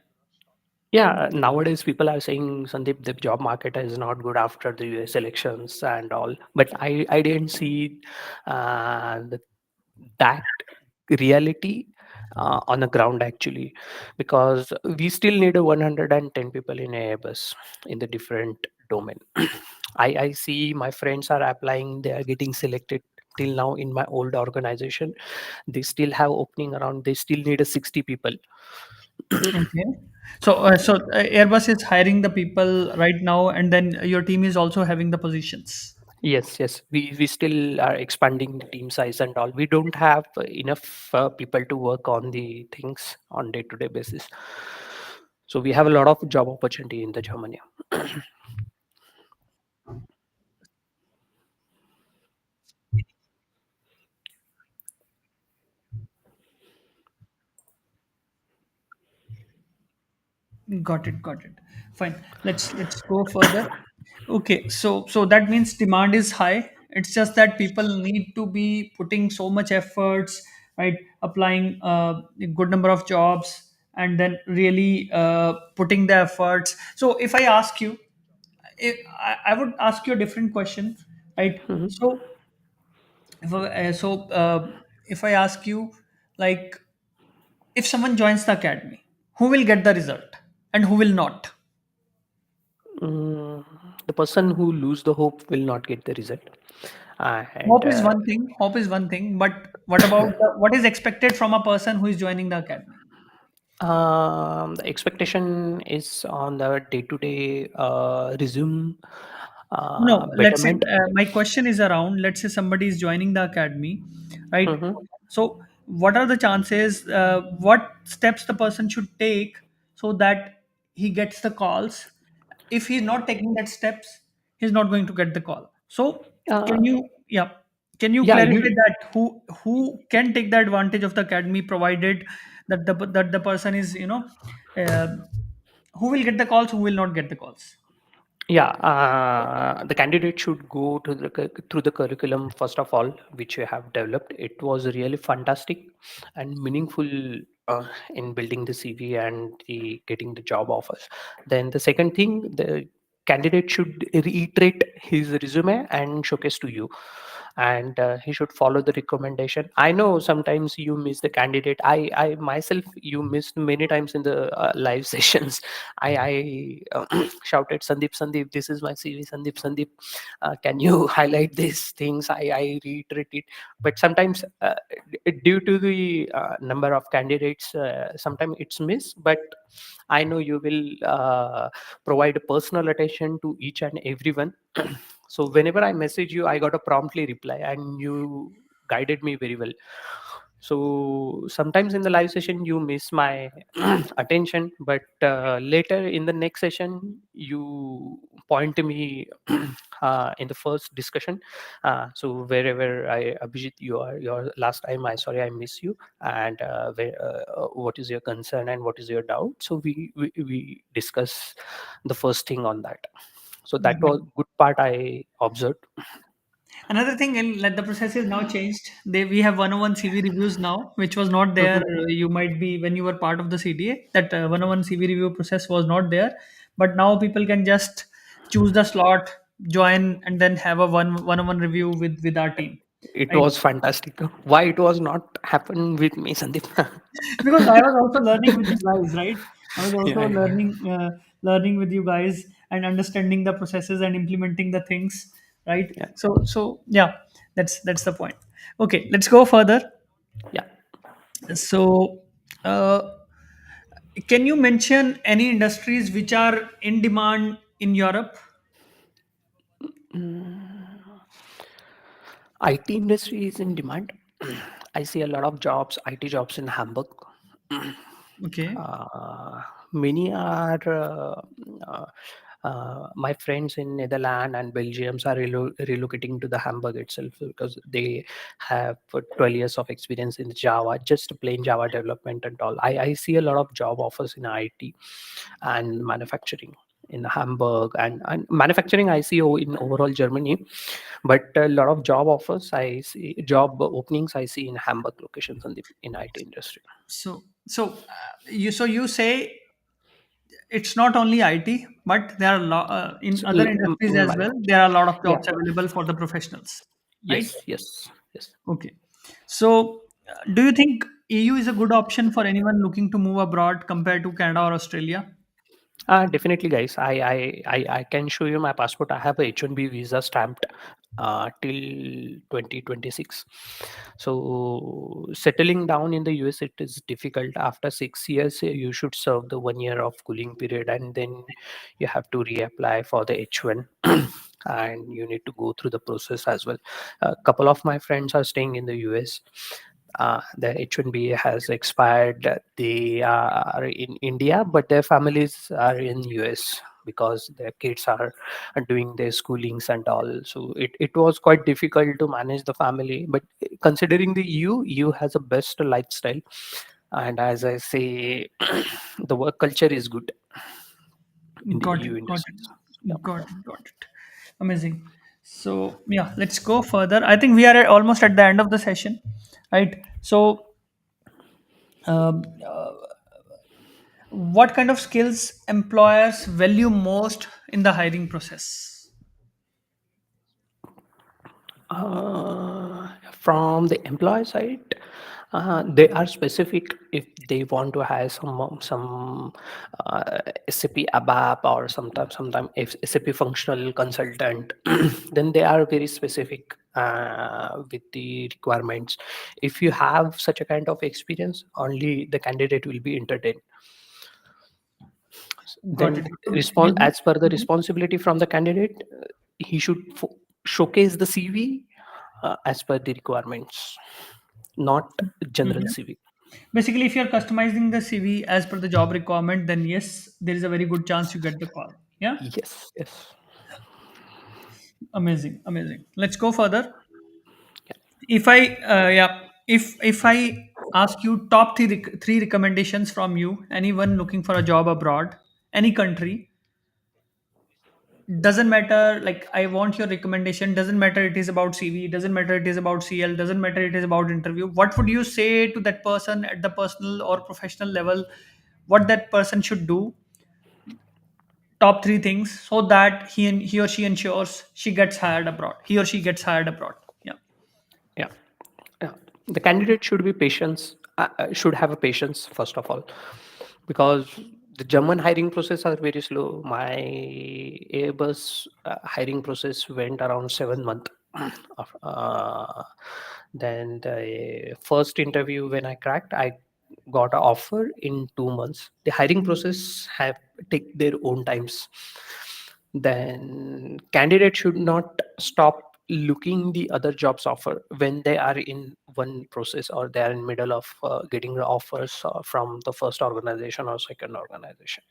yeah. Nowadays, people are saying, Sandeep, the job market is not good after the US elections and all. But I didn't see uh, the, that reality on the ground actually, because we still need a 110 people in Airbus in the different domain. I see my friends are applying, they are getting selected. Till now in my old organization, they still have opening around, they still need a 60 people. Okay. So Airbus is hiring the people right now, and then your team is also having the positions. Yes, yes. We still are expanding the team size and all. We don't have enough people to work on the things on day-to-day basis. So we have a lot of job opportunity in the Germany. Got it. Got it. Fine. Let's go further. Okay. So that means demand is high. It's just that people need to be putting so much efforts, right? Applying a good number of jobs, and then really putting the efforts. So if I ask you, I would ask you a different question, right? Mhm. So if I ask you, like, if someone joins the academy, who will get the result and who will not? Mm, the person who lose the hope will not get the result. And Hope is one thing. Hope is one thing. But what about what is expected from a person who is joining the academy? the expectation is on the day-to-day resume No, let's say betterment. my question is around, let's say somebody is joining the academy, right? Mhm. So, what are the chances? What steps the person should take so that he gets the calls? If he's not taking that steps, he's not going to get the call. So, can Uh, you, yeah, can you yeah, clarify you. that who can take the advantage of the academy, provided that the person is, uh, who will get the calls, who will not get the calls? Yeah, the candidate should go to through the curriculum first of all, which you have developed. It was really fantastic and meaningful in building the CV and the getting the job offers. Then the second thing, the candidate should reiterate his resume and showcase to you, and he should follow the recommendation. I know sometimes you miss the candidate. I myself you missed many times in the live sessions. I shouted, Sandeep, Sandeep, this is my CV, Sandeep, Sandeep, can you highlight these things? I reiterate it, but sometimes due to the number of candidates, sometimes it's missed. But I know you will provide personal attention to each and everyone. So whenever I message you, I got a promptly reply, and you guided me very well. So sometimes in the live session you miss my attention, but later in the next session you point to me in the first discussion. So wherever Abhijit, your last time I sorry I miss you, and what is your concern and what is your doubt? So we discuss the first thing on that. So that was good part I observed. Another thing, like the process is now changed. We have 101 CV reviews now, which was not there. Mhm. You might be when you were part of the CDA. That 101 CV review process was not there, but now people can just choose the slot, join, and then have a 101 review with our team, It right? was fantastic. Why it was not happen with me, Sandeep? Because I was also learning with you guys, right? I was Yeah, also yeah, learning with you guys and understanding the processes and implementing the things, right? yeah, So yeah, that's the point. Okay, let's go further. yeah. So, can you mention any industries which are in demand in Europe? IT industry is in demand. I see a lot of jobs, IT jobs in Hamburg. Okay. Uh, Many are uh, my friends in Netherlands and Belgium are relocating to the Hamburg itself because they have 12 years of experience in Java, just plain Java development and all. I see a lot of job offers in IT and manufacturing in Hamburg, and manufacturing I see in overall Germany, but a lot of job offers I see, job openings I see in Hamburg locations in IT industry. So you say it's not only IT, but there are in So, other industries as well. There are a lot of yeah, jobs available for the professionals, right? yes, yes, yes. Okay. So, do you think? EU is a good option for anyone looking to move abroad compared to Canada or Australia? Definitely, guys. I can show you my passport. I have a H1B visa stamped till 2026. So settling down in the US, it is difficult. After 6 years, you should serve the 1 year of cooling period, and then you have to reapply for the H1. And you need to go through the process as well. A couple of my friends are staying in the US. Their H1B has expired. They are in India, but their families are in US because their kids are doing their schoolings and all. So it was quite difficult to manage the family. But considering the EU has a best lifestyle. And as I say, the work culture is good in the Got it. EU Got industries. Yeah. it. Got it. Got it. Amazing. So yeah, let's go further. I think we are almost at the end of the session, right? So, what kind of skills employers value most in the hiring process? From the employer side, they are specific. If they want to hire some SAP ABAP or sometime SAP functional consultant, then they are very specific with the requirements. If you have such a kind of experience, only the candidate will be entertained. Got Then it. respond Give me. as per the responsibility from the candidate, he should showcase the CV as per the requirements, not general Mhm. CV. Basically, if you're customizing the CV as per the job requirement, then yes, there is a very good chance you get the call. Yeah. Yes, yes. Amazing. Amazing. Let's go further. Yeah. If I ask you top three recommendations from you, anyone looking for a job abroad, any country, doesn't matter. Like, I want your recommendation. Doesn't matter it is about CV. Doesn't matter it is about CL. Doesn't matter it is about interview. What would you say to that person at the personal or professional level? What that person should do? Top three things so that he or she ensures she gets hired abroad. He or she gets hired abroad. Yeah. Yeah. Yeah. The candidate should be patience, should have a patience first of all, because the German hiring process are very slow. My Airbus hiring process went around 7 months. Then the first interview when I cracked, I got an offer in 2 months. The hiring process have take their own times. Then candidate should not stop looking the other jobs offer when they are in one process or they are in middle of getting the offers from the first organization or second organization.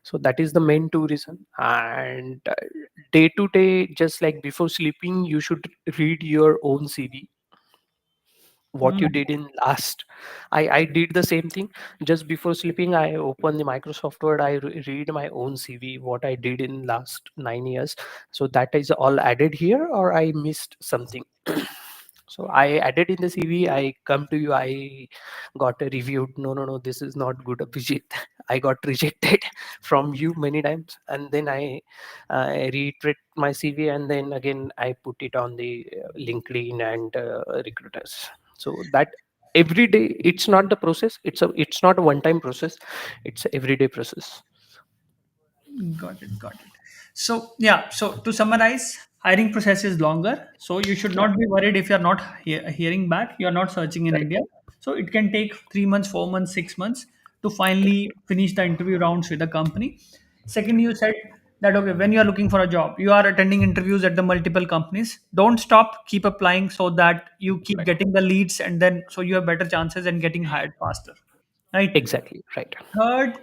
So that is the main two reason. And day to day, just like before sleeping, you should read your own CV, what you Mm, did in last. I did the same thing. Just before sleeping, I open the Microsoft Word, I read my own CV, what I did in last 9 years. So that is all added here, or I missed something. So I added in the CV, I come to you, I got a reviewed, no, this is not good, Abhijit. I got rejected from you many times. And then I reiterate my CV, and then again I put it on the LinkedIn and recruiters. So that every day, it's not the process, it's not a one time process, it's a everyday process. got it. Got it. So yeah. So to summarize, hiring process is longer. So you should Yeah, not be worried if you're not hearing back. You're not searching in correct, India. So it can take 3 months, 4 months, 6 months to correct, finally finish the interview rounds with the company. Second, you said that okay, when you are looking for a job, you are attending interviews at the multiple companies. Don't stop. Keep applying so that you keep right, getting the leads, and then so you have better chances and getting hired faster. Right. exactly right. Third,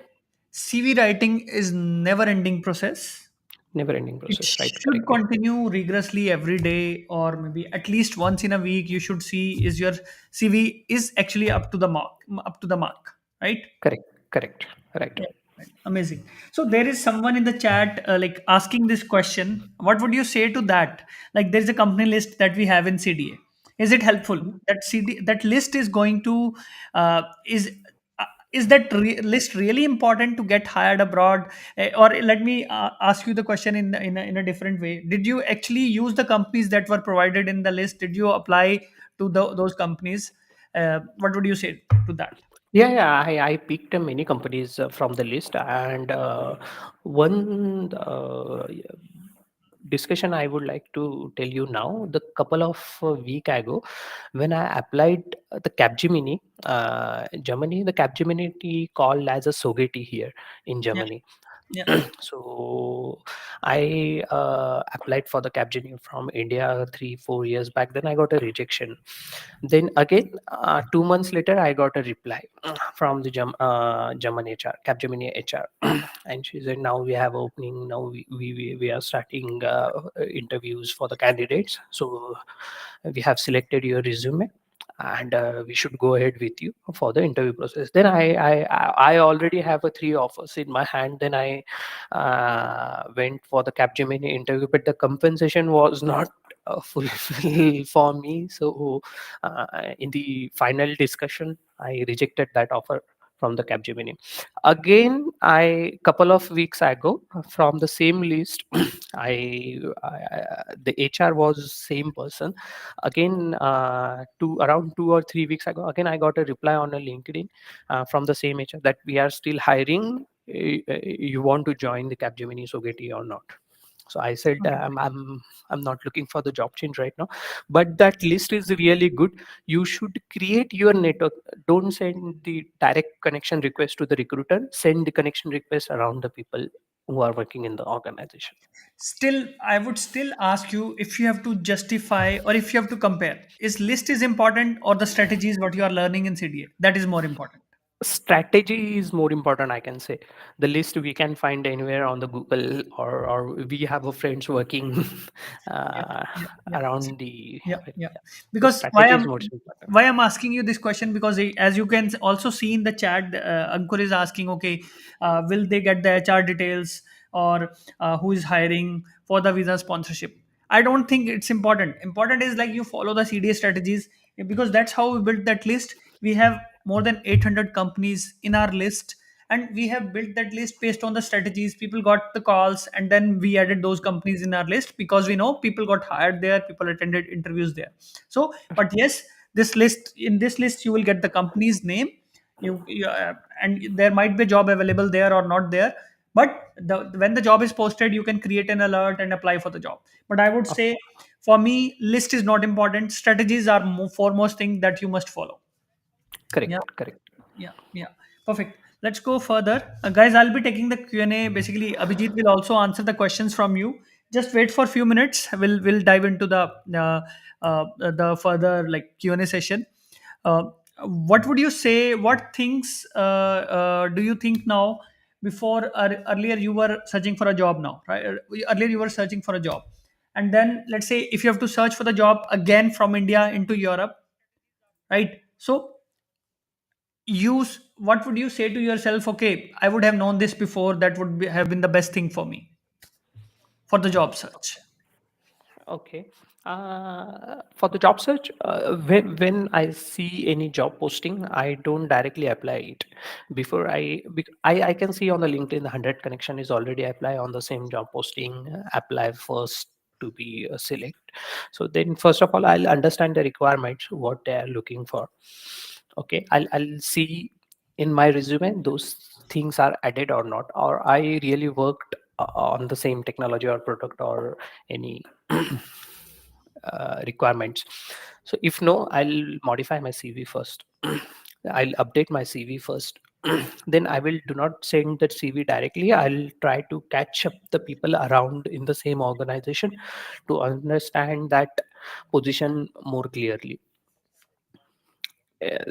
CV writing is never ending process. Never ending It process, right, should correct, continue rigorously every day or maybe at least once in a week. You should see is your CV is actually up to the mark, right? correct, correct, right. Yeah, right. Amazing. So there is someone in the chat like asking this question. What would you say to that? Like there is a company list that we have in CDA. Is it helpful that that list is going to uh, is uh, is that list really important to get hired abroad? Or let me ask you the question in a different way. Did you actually use the companies that were provided in the list? Did you apply to those companies? What would you say to that? Yeah, I picked many companies from the list, and one discussion I would like to tell you now. The couple of week ago, when I applied the Capgemini, Germany, the Capgemini called as a Sogeti here in Yeah, Germany. yeah, So I applied for the Capgemini from India 3 4 years back. Then I got a rejection. Then again, 2 months later, I got a reply from the German HR, Capgemini HR, and she said, "Now we have opening. Now we are starting interviews for the candidates. So we have selected your resume." And we should go ahead with you for the interview process. Then I already have a 3 offers in my hand. Then I went for the Capgemini interview, but the compensation was not fulfill for me. So in the final discussion, I rejected that offer from the Capgemini. Again, I couple of weeks ago from the same list, the HR was same person. Again, around 2 or 3 weeks ago, again I got a reply on a LinkedIn from the same HR that we are still hiring. You want to join the Capgemini Sogeti or not? So I said, okay. I'm not looking for the job change right now, but that list is really good. You should create your network. Don't send the direct connection request to the recruiter. Send the connection request around the people who are working in the organization. Still, I would still ask you, if you have to justify or if you have to compare, is list is important or the strategies what you are learning in CDA that is more important? Strategy is more important, I can say. The list we can find anywhere on the Google, or we have a friends working Yeah, uh, yeah, yeah. around the Yeah, yeah. yeah. So Because strategy is more important. why I'm asking you this question, because as you can also see in the chat, Ankur is asking, okay, will they get the HR details, or who is hiring for the visa sponsorship? I don't think it's important. Important is like you follow the CDA strategies, because that's how we built that list. We have more than 800 companies in our list, and we have built that list based on the strategies. People got the calls, and then we added those companies in our list because we know people got hired there, people attended interviews there. So but yes, this list, in this list you will get the company's name. And there might be a job available there or not there, but when the job is posted, you can create an alert and apply for the job. But I would Of say, for me, list is not important. Strategies are foremost thing that you must follow. Yeah, correct, correct. yeah. Perfect. Let's go further. Guys, I'll be taking the Q&A. Basically, Abhijit will also answer the questions from you. Just wait for a few minutes. We'll dive into the further like Q&A session. Uh, what would you say? What things do you think now? Before, earlier you were searching for a job now, right? Earlier you were searching for a job, and then let's say if you have to search for the job again from India into Europe, right? So what would you say to yourself? Okay, I would have known this before. That would have been the best thing for me for the job search. Okay. For the job search, when I see any job posting, I don't directly apply it. Before I can see on the LinkedIn, the 100 connection is already apply on the same job posting. Apply first to be select. So then, first of all, I'll understand the requirements, what they are looking for. Okay, I'll see in my resume those things are added or not, or I really worked on the same technology or product or any requirements. So if no, I'll modify my CV first. I'll update my CV first. Then I will do not send that CV directly. I'll try to catch up the people around in the same organization to understand that position more clearly.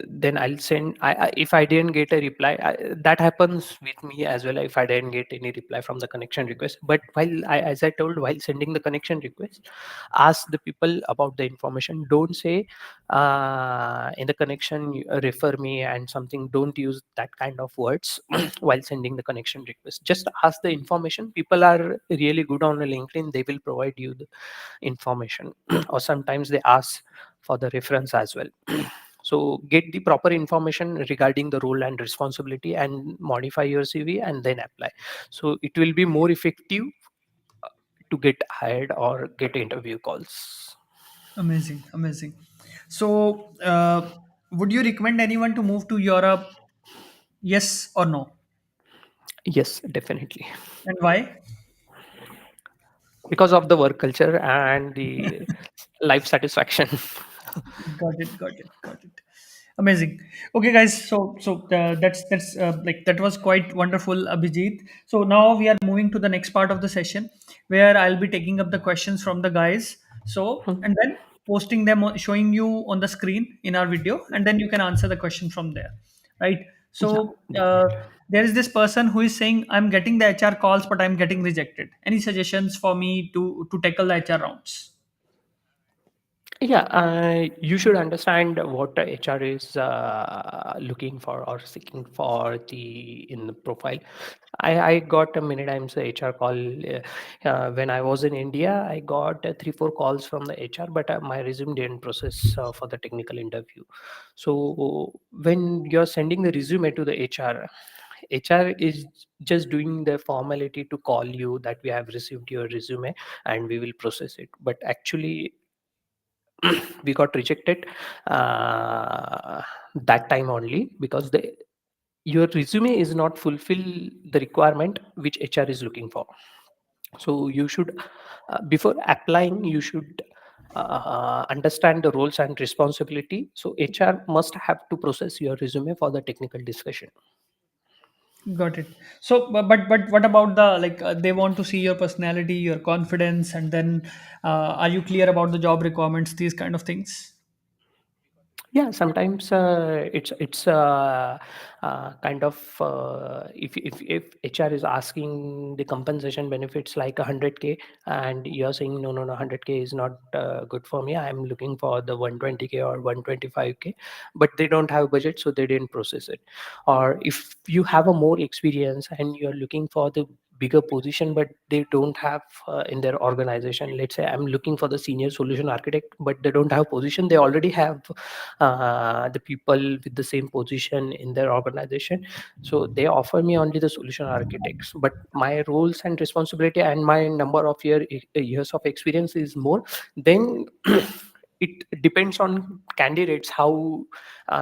Then I'll send. If I didn't get a reply, that happens with me as well. If I didn't get any reply from the connection request, but as I told, while sending the connection request, ask the people about the information. Don't say in the connection refer me and something. Don't use that kind of words while sending the connection request. Just ask the information. People are really good on the LinkedIn. They will provide you the information, or sometimes they ask for the reference as well. So get the proper information regarding the role and responsibility and modify your CV and then apply. So it will be more effective to get hired or get interview calls. Amazing, amazing. So Would you recommend anyone to move to Europe? Yes or no? Yes, definitely. And why? Because of the work culture and the life satisfaction. Got it. Got it. Got it. Amazing. Okay, guys. So that's like that was quite wonderful, Abhijit. So now we are moving to the next part of the session, where I'll be taking up the questions from the guys. So and then posting them, showing you on the screen in our video, and then you can answer the question from there, right? Yeah, So definitely. there is this person who is saying, "I'm getting the HR calls, but I'm getting rejected. Any suggestions for me to tackle the HR rounds?" Yeah, you should understand what the HR is looking for or seeking for the in the profile. I got a many times the HR call when I was in India. I got 3 4 calls from the HR, but my resume didn't process for the technical interview. So when you're sending the resume to the HR is just doing the formality to call you that we have received your resume and we will process it. But actually we got rejected that time only because the your resume is not fulfill the requirement which HR is looking for. So you should before applying you should understand the roles and responsibility. So HR must have to process your resume for the technical discussion. Got it. So, but what about the like? They want to see your personality, your confidence, and then are you clear about the job requirements? These kind of things. Yeah, sometimes it's kind of if HR is asking the compensation benefits like 100K and you're saying no 100K is not good for me. I'm looking for the 120K or 125K, but they don't have budget, so they didn't process it. Or if you have a more experience and you're looking for the bigger position but they don't have in their organization, let's say I'm looking for the senior solution architect but they don't have position, they already have the people with the same position in their organization, so they offer me only the solution architects, but my roles and responsibility and my number of years of experience is more. Then it depends on candidates how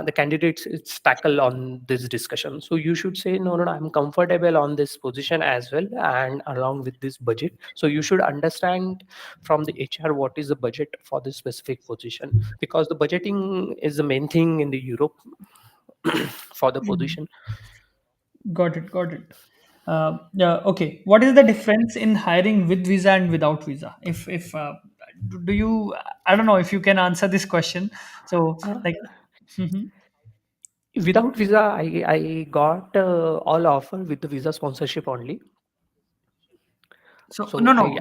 the candidates is tackle on this discussion. So you should say no, I'm comfortable on this position as well and along with this budget. So you should understand from the HR what is the budget for this specific position, because the budgeting is the main thing in the Europe for the position. Got it. Got it. Yeah. Okay. What is the difference in hiring with visa and without visa? If do you? I don't know if you can answer this question. So Uh, like. Mhm. Without visa, I got all offer with the visa sponsorship only. So no, So no.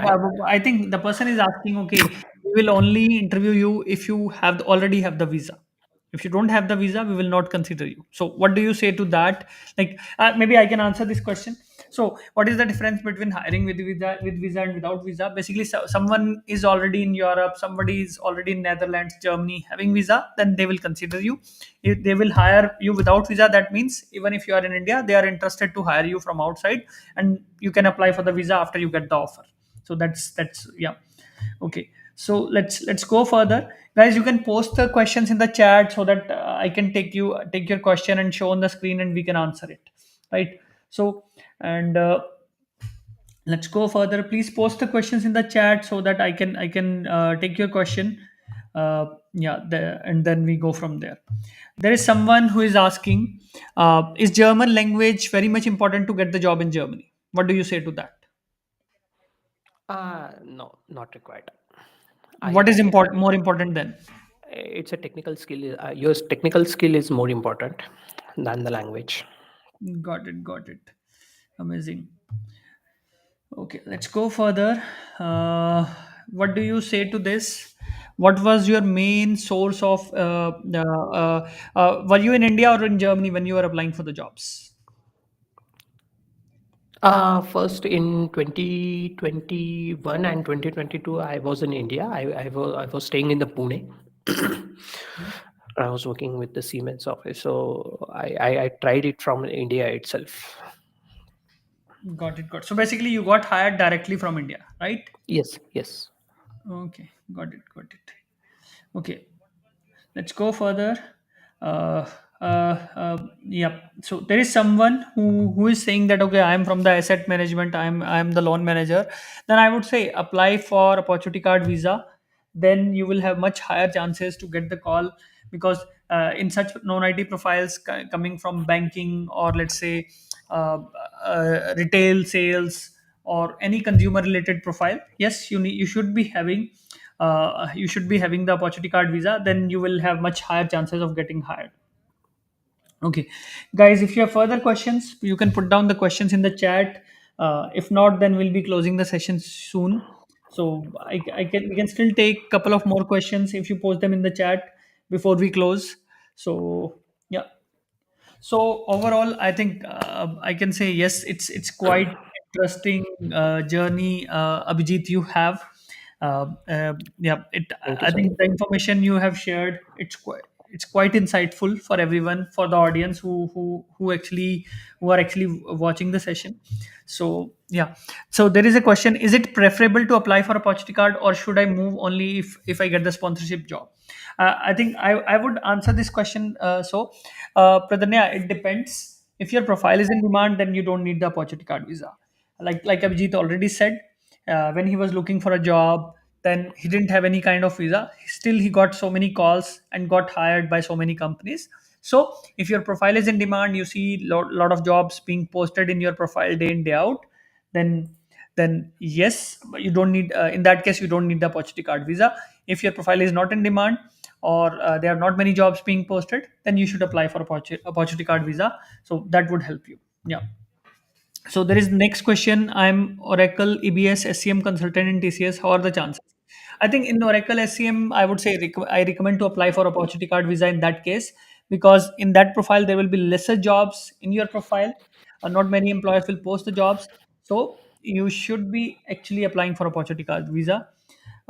I think the person is asking. Okay, we will only interview you if you have already have the visa. If you don't have the visa, we will not consider you. So what do you say to that? Like maybe I can answer this question. So what is the difference between hiring with visa and without visa? Basically, someone is already in Europe, somebody is already in Netherlands, Germany, having visa, then they will consider you. If they will hire you without visa, that means even if you are in India, they are interested to hire you from outside, and you can apply for the visa after you get the offer. So that's yeah. Okay, so let's go further, guys. You can post the questions in the chat so that I can take your question and show on the screen and we can answer it, right? So and let's go further. Please post the questions in the chat so that I can take your question. Yeah, and then we go from there. There is someone who is asking, is German language very much important to get the job in Germany? What do you say to that? no, not required. What is I more important then? it's a technical skill. Your technical skill is more important than the language. Got it, got it. Amazing. Okay, let's go further. What do you say to this? What was your main source of? Were you in India or in Germany when you were applying for the jobs? First in 2021 and 2022, I was in India. I was staying in the Pune. I was working with the Siemens office, so I tried it from India itself. Got it, got it. So basically, you got hired directly from India, right? Yes, yes. Okay, got it, got it. Okay, let's go further. uh, yeah. So there is someone who is saying that, okay, I am from the asset management, I'm the loan manager. Then I would say apply for opportunity card visa. Then you will have much higher chances to get the call, because in such non IT profiles coming from banking, or let's say uh, retail sales, or any consumer related profile, yes, you should be having the opportunity card visa. Then you will have much higher chances of getting hired. Okay, guys, if you have further questions, you can put down the questions in the chat. If not, then we'll be closing the session soon. So I can we can still take a couple of more questions if you post them in the chat before we close. So yeah. So overall, I think I can say yes. It's quite interesting journey, Abhijit. You have, yeah. Thank you, I think Sandeep. the information you have shared, it's quite insightful for everyone, for the audience who are actually watching the session. So yeah. So there is a question: is it preferable to apply for a opportunity card, or should I move only if I get the sponsorship job? I think I would answer this question. Pradanya, it depends. If your profile is in demand, then you don't need the opportunity card visa. Like Abhijit already said, when he was looking for a job, then he didn't have any kind of visa. Still, he got so many calls and got hired by so many companies. So, if your profile is in demand, you see lot of jobs being posted in your profile day in day out. Then yes, but you don't need. In that case, you don't need the opportunity card visa. If your profile is not in demand, or there are not many jobs being posted, then you should apply for opportunity card visa. So that would help you. Yeah. So there is next question. I'm Oracle EBS SCM consultant in TCS. How are the chances? I think in Oracle SCM, I would say I recommend to apply for opportunity card visa in that case, because in that profile there will be lesser jobs in your profile. Not many employers will post the jobs, so you should be actually applying for opportunity card visa.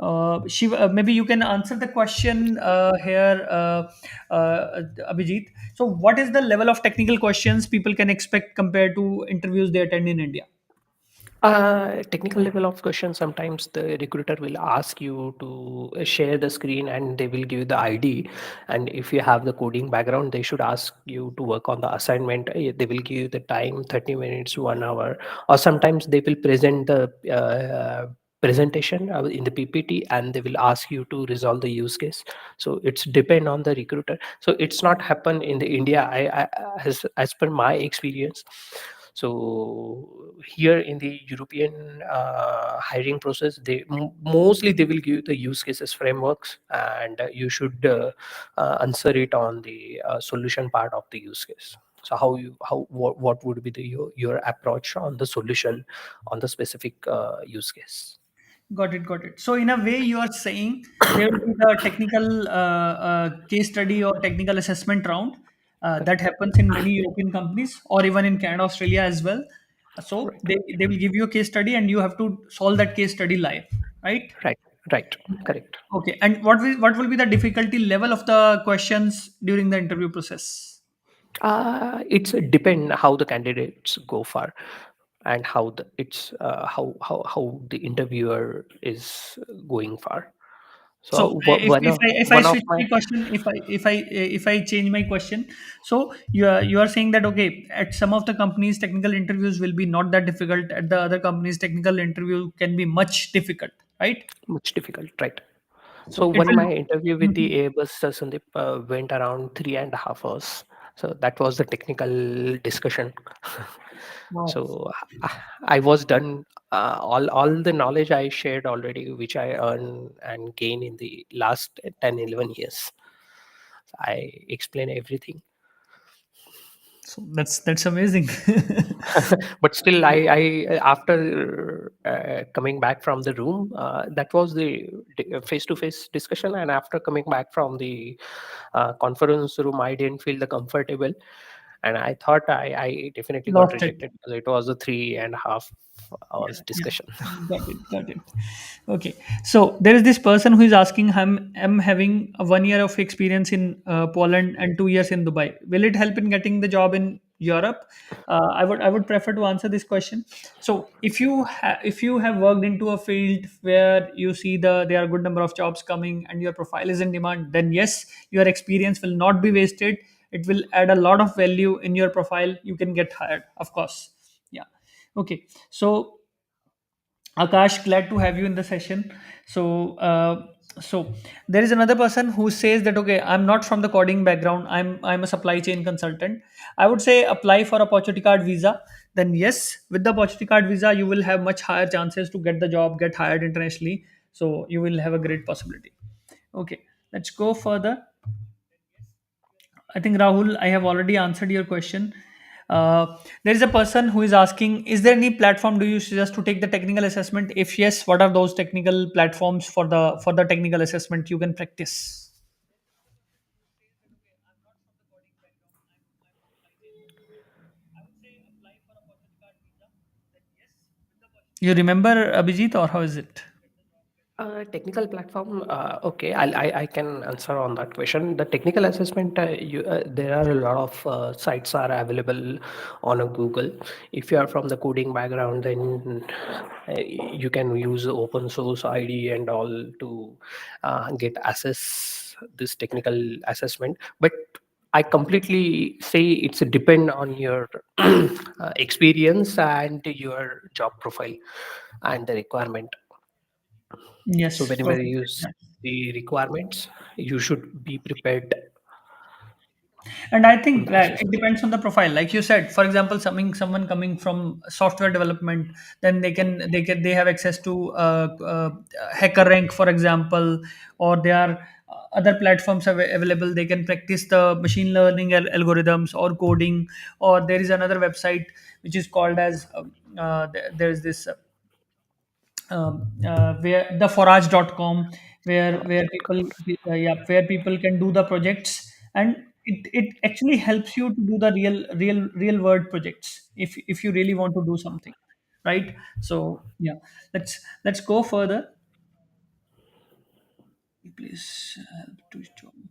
Maybe you can answer the question here, Abhijit. So, what is the level of technical questions people can expect compared to interviews they attend in India? Technical level of question, sometimes the recruiter will ask you to share the screen and they will give the ID. And if you have the coding background, they should ask you to work on the assignment. They will give you the time, 30 minutes, 1 hour, or sometimes they will present the presentation in the PPT and they will ask you to resolve the use case. So it's depend on the recruiter. So it's not happen in the India, as per my experience. So here in the European hiring process, mostly they will give the use cases frameworks, and you should answer it on the solution part of the use case. So what would be your approach on the solution on the specific use case? Got it, got it. So, in a way, you are saying there will be the technical case study or technical assessment round that Correct. happens in many European companies, or even in Canada, Australia as well. So, Right. they will give you a case study and you have to solve that case study live, right? Right. Right. Correct. Okay. And what will be the difficulty level of the questions during the interview process? It's depend how the candidates go far, and how how the interviewer is going far. So So if I one of switch my my question, if I change my question, so you are saying that, okay, at some of the companies technical interviews will be not that difficult. At the other companies technical interview can be much difficult, right? much difficult, right? So So it one will. my interview with the Mhm. Airbus Sandeep went around 3.5 hours. So that was the technical discussion. Wow. So I was done. All the knowledge I shared already, which I earned and gained in the last 10, 11 years. I explain everything. So that's amazing. But still, I after coming back from the room, that was the face to face discussion, and after coming back from the conference room, I didn't feel the comfortable, and I thought I definitely got Lost it. rejected because it was a 3.5 hours Yeah, yeah. discussion. Got it, got it. Okay. So there is this person who is asking, I'm having a 1 year of experience in Poland and 2 years in Dubai. Will it help in getting the job in Europe, I would prefer to answer this question. So if you have worked into a field where you see there are good number of jobs coming and your profile is in demand, then yes, your experience will not be wasted. It will add a lot of value in your profile. You can get hired, of course. Yeah. Okay. So Akash, glad to have you in the session. So there is another person who says that okay, I'm not from the coding background. I'm a supply chain consultant. I would say apply for opportunity card visa. Then yes, with the opportunity card visa, you will have much higher chances to get the job, get hired internationally. So you will have a great possibility. Okay, let's go further. I think Rahul, I have already answered your question. There is a person who is asking, is there any platform do you suggest to take the technical assessment? If yes, what are those technical platforms for the technical assessment you can practice? You remember Abhijit or how is it? Technical platform. Okay, I can answer on that question. The technical assessment. There are a lot of sites are available on a Google. If you are from the coding background, then you can use open source ID and all to get assess this technical assessment. But I completely say it's a depend on your experience and your job profile and the requirement. So Yes, whenever perfect. you see the requirements, you should be prepared And I on think the that it assessment. depends on the profile. Like you said, for example, someone coming from software development, then they have access to hacker rank, for example, or there are other platforms available. They can practice the machine learning algorithms or coding. Or there is another website which is called as there is this where the forage.com, where people yeah, where people can do the projects, and it actually helps you to do the real world projects if you really want to do something, right? So yeah, let's go further. Please help to join.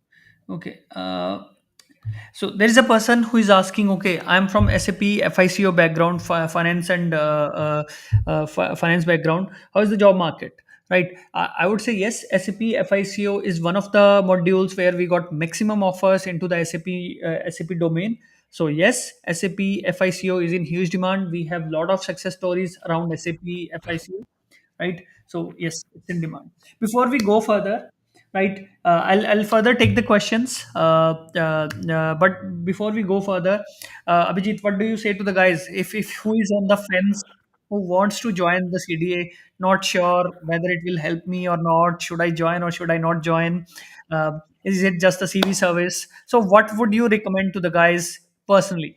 Okay. So there is a person who is asking, okay, I'm from SAP FICO background, finance and finance background. How is the job market? Right. I would say yes. SAP FICO is one of the modules where we got maximum offers into the SAP domain. So yes, SAP FICO is in huge demand. We have a lot of success stories around SAP FICO, right? So yes, it's in demand. Before we go further, right, I'll further take the questions, but before we go further, Abhijit, what do you say to the guys if who is on the fence, who wants to join the CDA, not sure whether it will help me or not, should I join or should I not join, is it just a CV service? So what would you recommend to the guys personally?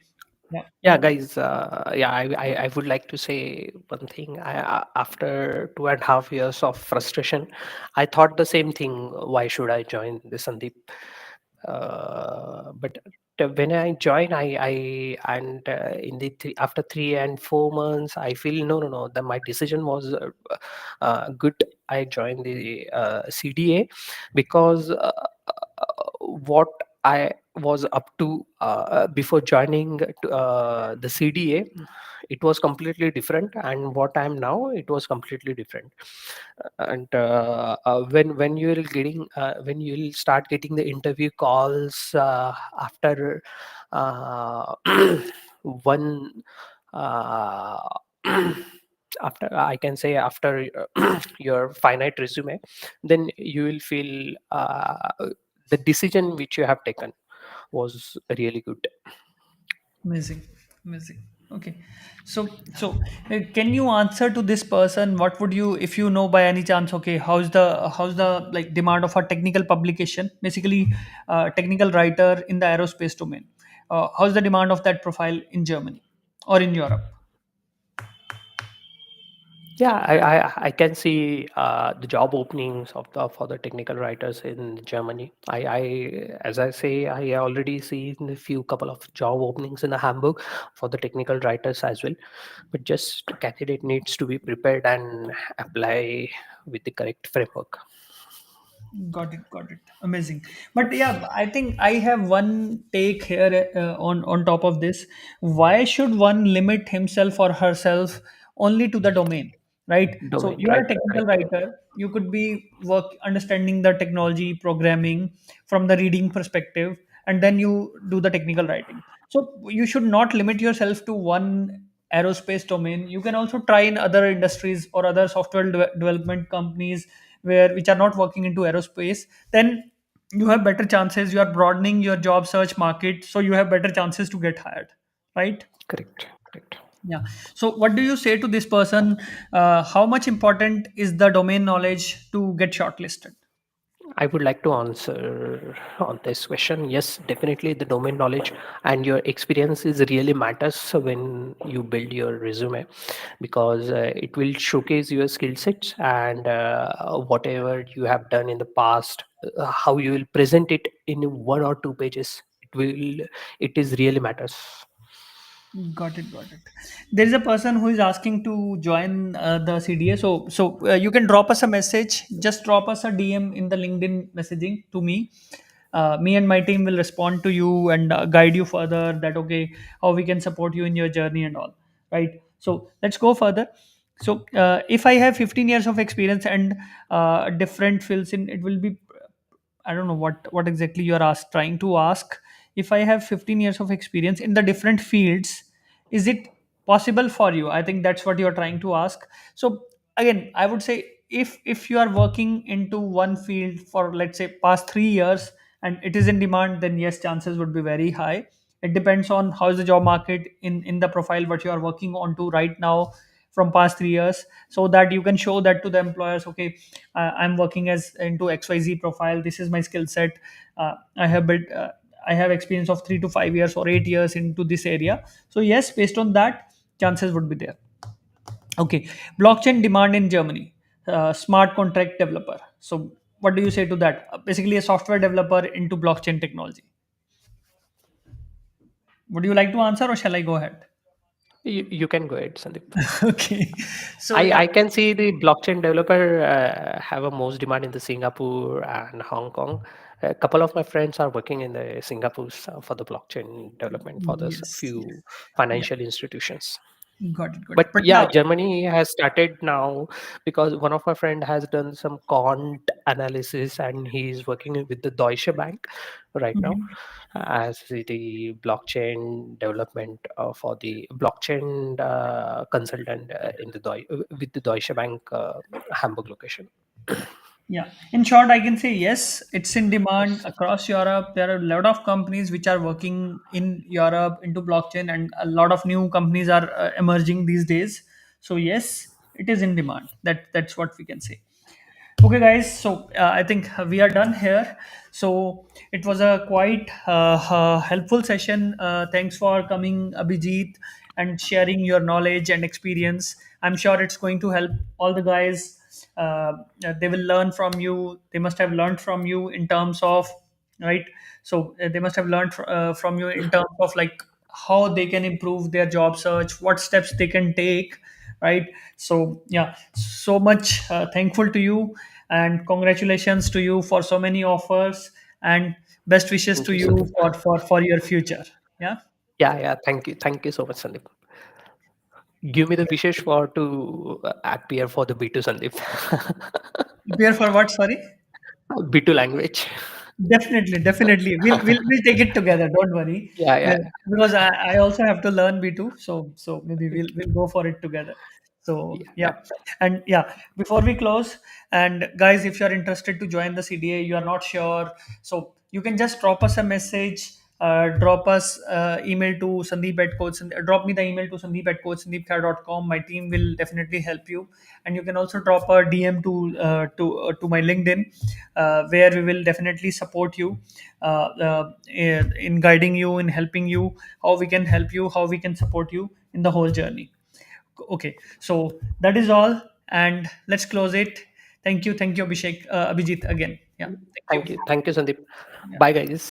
Yeah. Yeah, guys. Yeah, I would like to say one thing. After 2.5 years of frustration, I thought the same thing. Why should I join the Sandeep? But when I join, I and in the after 3 and 4 months, I feel no. That my decision was good. I joined the CDA because what I was up to before joining the CDA, it was completely different, and what I am now, it was completely different. And when you're getting when you'll start getting the interview calls after uh, one uh, after I can say after your finite resume, then you will feel the decision which you have taken was really good. Amazing, amazing. Okay, so can you answer to this person? What would you, if you know by any chance? Okay, how's the like demand of a technical publication? Basically, technical writer in the aerospace domain. How's the demand of that profile in Germany or in Europe? Yeah, I can see the job openings of the for the technical writers in Germany. As I say, I already see a few couple of job openings in the Hamburg for the technical writers as well. But just candidate needs to be prepared and apply with the correct framework. Got it. Amazing. But yeah, I think I have one take here on top of this. Why should one limit himself or herself only to the domain, right? So Domain, you are right? a technical Correct. writer. You could be work understanding the technology, programming from the reading perspective, and then you do the technical writing. So you should not limit yourself to one aerospace domain. You can also try in other industries or other software development companies where which are not working into aerospace. Then you have better chances. You are broadening your job search market, so you have better chances to get hired, right? Correct. Correct. Yeah. So what do you say to this person? How much important is the domain knowledge to get shortlisted? I would like to answer on this question. Yes, definitely the domain knowledge and your experience is really matters when you build your resume, because it will showcase your skill sets and whatever you have done in the past, how you will present it in 1 or 2 pages. It is really matters. Got it. There is a person who is asking to join the CDA. So you can drop us a message. Just drop us a DM in the LinkedIn messaging to me. Me and my team will respond to you and guide you further. That okay, how we can support you in your journey and all. Right. So let's go further. So if I have 15 years of experience and different fields in, it will be, I don't know what exactly you are trying to ask. If I have 15 years of experience in the different fields, is it possible for you? I think that's what you are trying to ask. So again, I would say if you are working into one field for let's say past 3 years and it is in demand, then yes, chances would be very high. It depends on how is the job market in the profile what you are working on to right now from past 3 years, so that you can show that to the employers. Okay, I'm working as into XYZ profile. This is my skill set. I have built. I have experience of 3 to 5 years or 8 years into this area. So yes, based on that, chances would be there. Okay, blockchain demand in Germany. Smart contract developer. So what do you say to that? Basically, a software developer into blockchain technology. Would you like to answer or shall I go ahead? You can go ahead, Sandeep. Okay, so I, yeah. I can see the blockchain developer have a most demand in the Singapore and Hong Kong. A couple of my friends are working in the Singapore for the blockchain development for this Yes, few yes, yeah, financial institutions. got it. But But yeah, yeah. Germany has started now because one of my friend has done some quant analysis and he is working with the Deutsche Bank right now Mhm. as the blockchain development for the blockchain consultant in the with the Deutsche Bank Hamburg location. Yeah, in short, I can say yes, it's in demand across Europe. There are a lot of companies which are working in Europe into blockchain, and a lot of new companies are emerging these days. So yes, it is in demand. That's what we can say. Okay, guys. So I think we are done here. So it was a quite helpful session. Thanks for coming, Abhijit, and sharing your knowledge and experience. I'm sure it's going to help all the guys. They will learn from you. They must have learned from you in terms of, right. So they must have learned from you in terms of like how they can improve their job search, what steps they can take, right. So yeah, so much thankful to you, and congratulations to you for so many offers, and best wishes Thank to you, you Sandeep. for your future. Yeah, Yeah. Thank you so much, Sandeep. Give me the wishes for to appear for the B2 Sandeep. prepare for what? Sorry. B2 language. Definitely. We'll take it together. Don't worry. Yeah. Because I also have to learn B2, so maybe we'll go for it together. So yeah, Yeah. and yeah. Before we close, and guys, if you're interested to join the CDA, you are not sure, so you can just drop us a message. Drop us email to Sandeep at coach. Drop me the email to Sandeep at coachsandeepkhair.com. My team will definitely help you, and you can also drop a DM to my LinkedIn, where we will definitely support you in guiding you, in helping you, how we can help you, how we can support you in the whole journey. Okay, so that is all, and let's close it. Thank you, Abhishek, Abhijit again. Yeah, thank you. Thank you, Sandeep. Yeah. Bye, guys.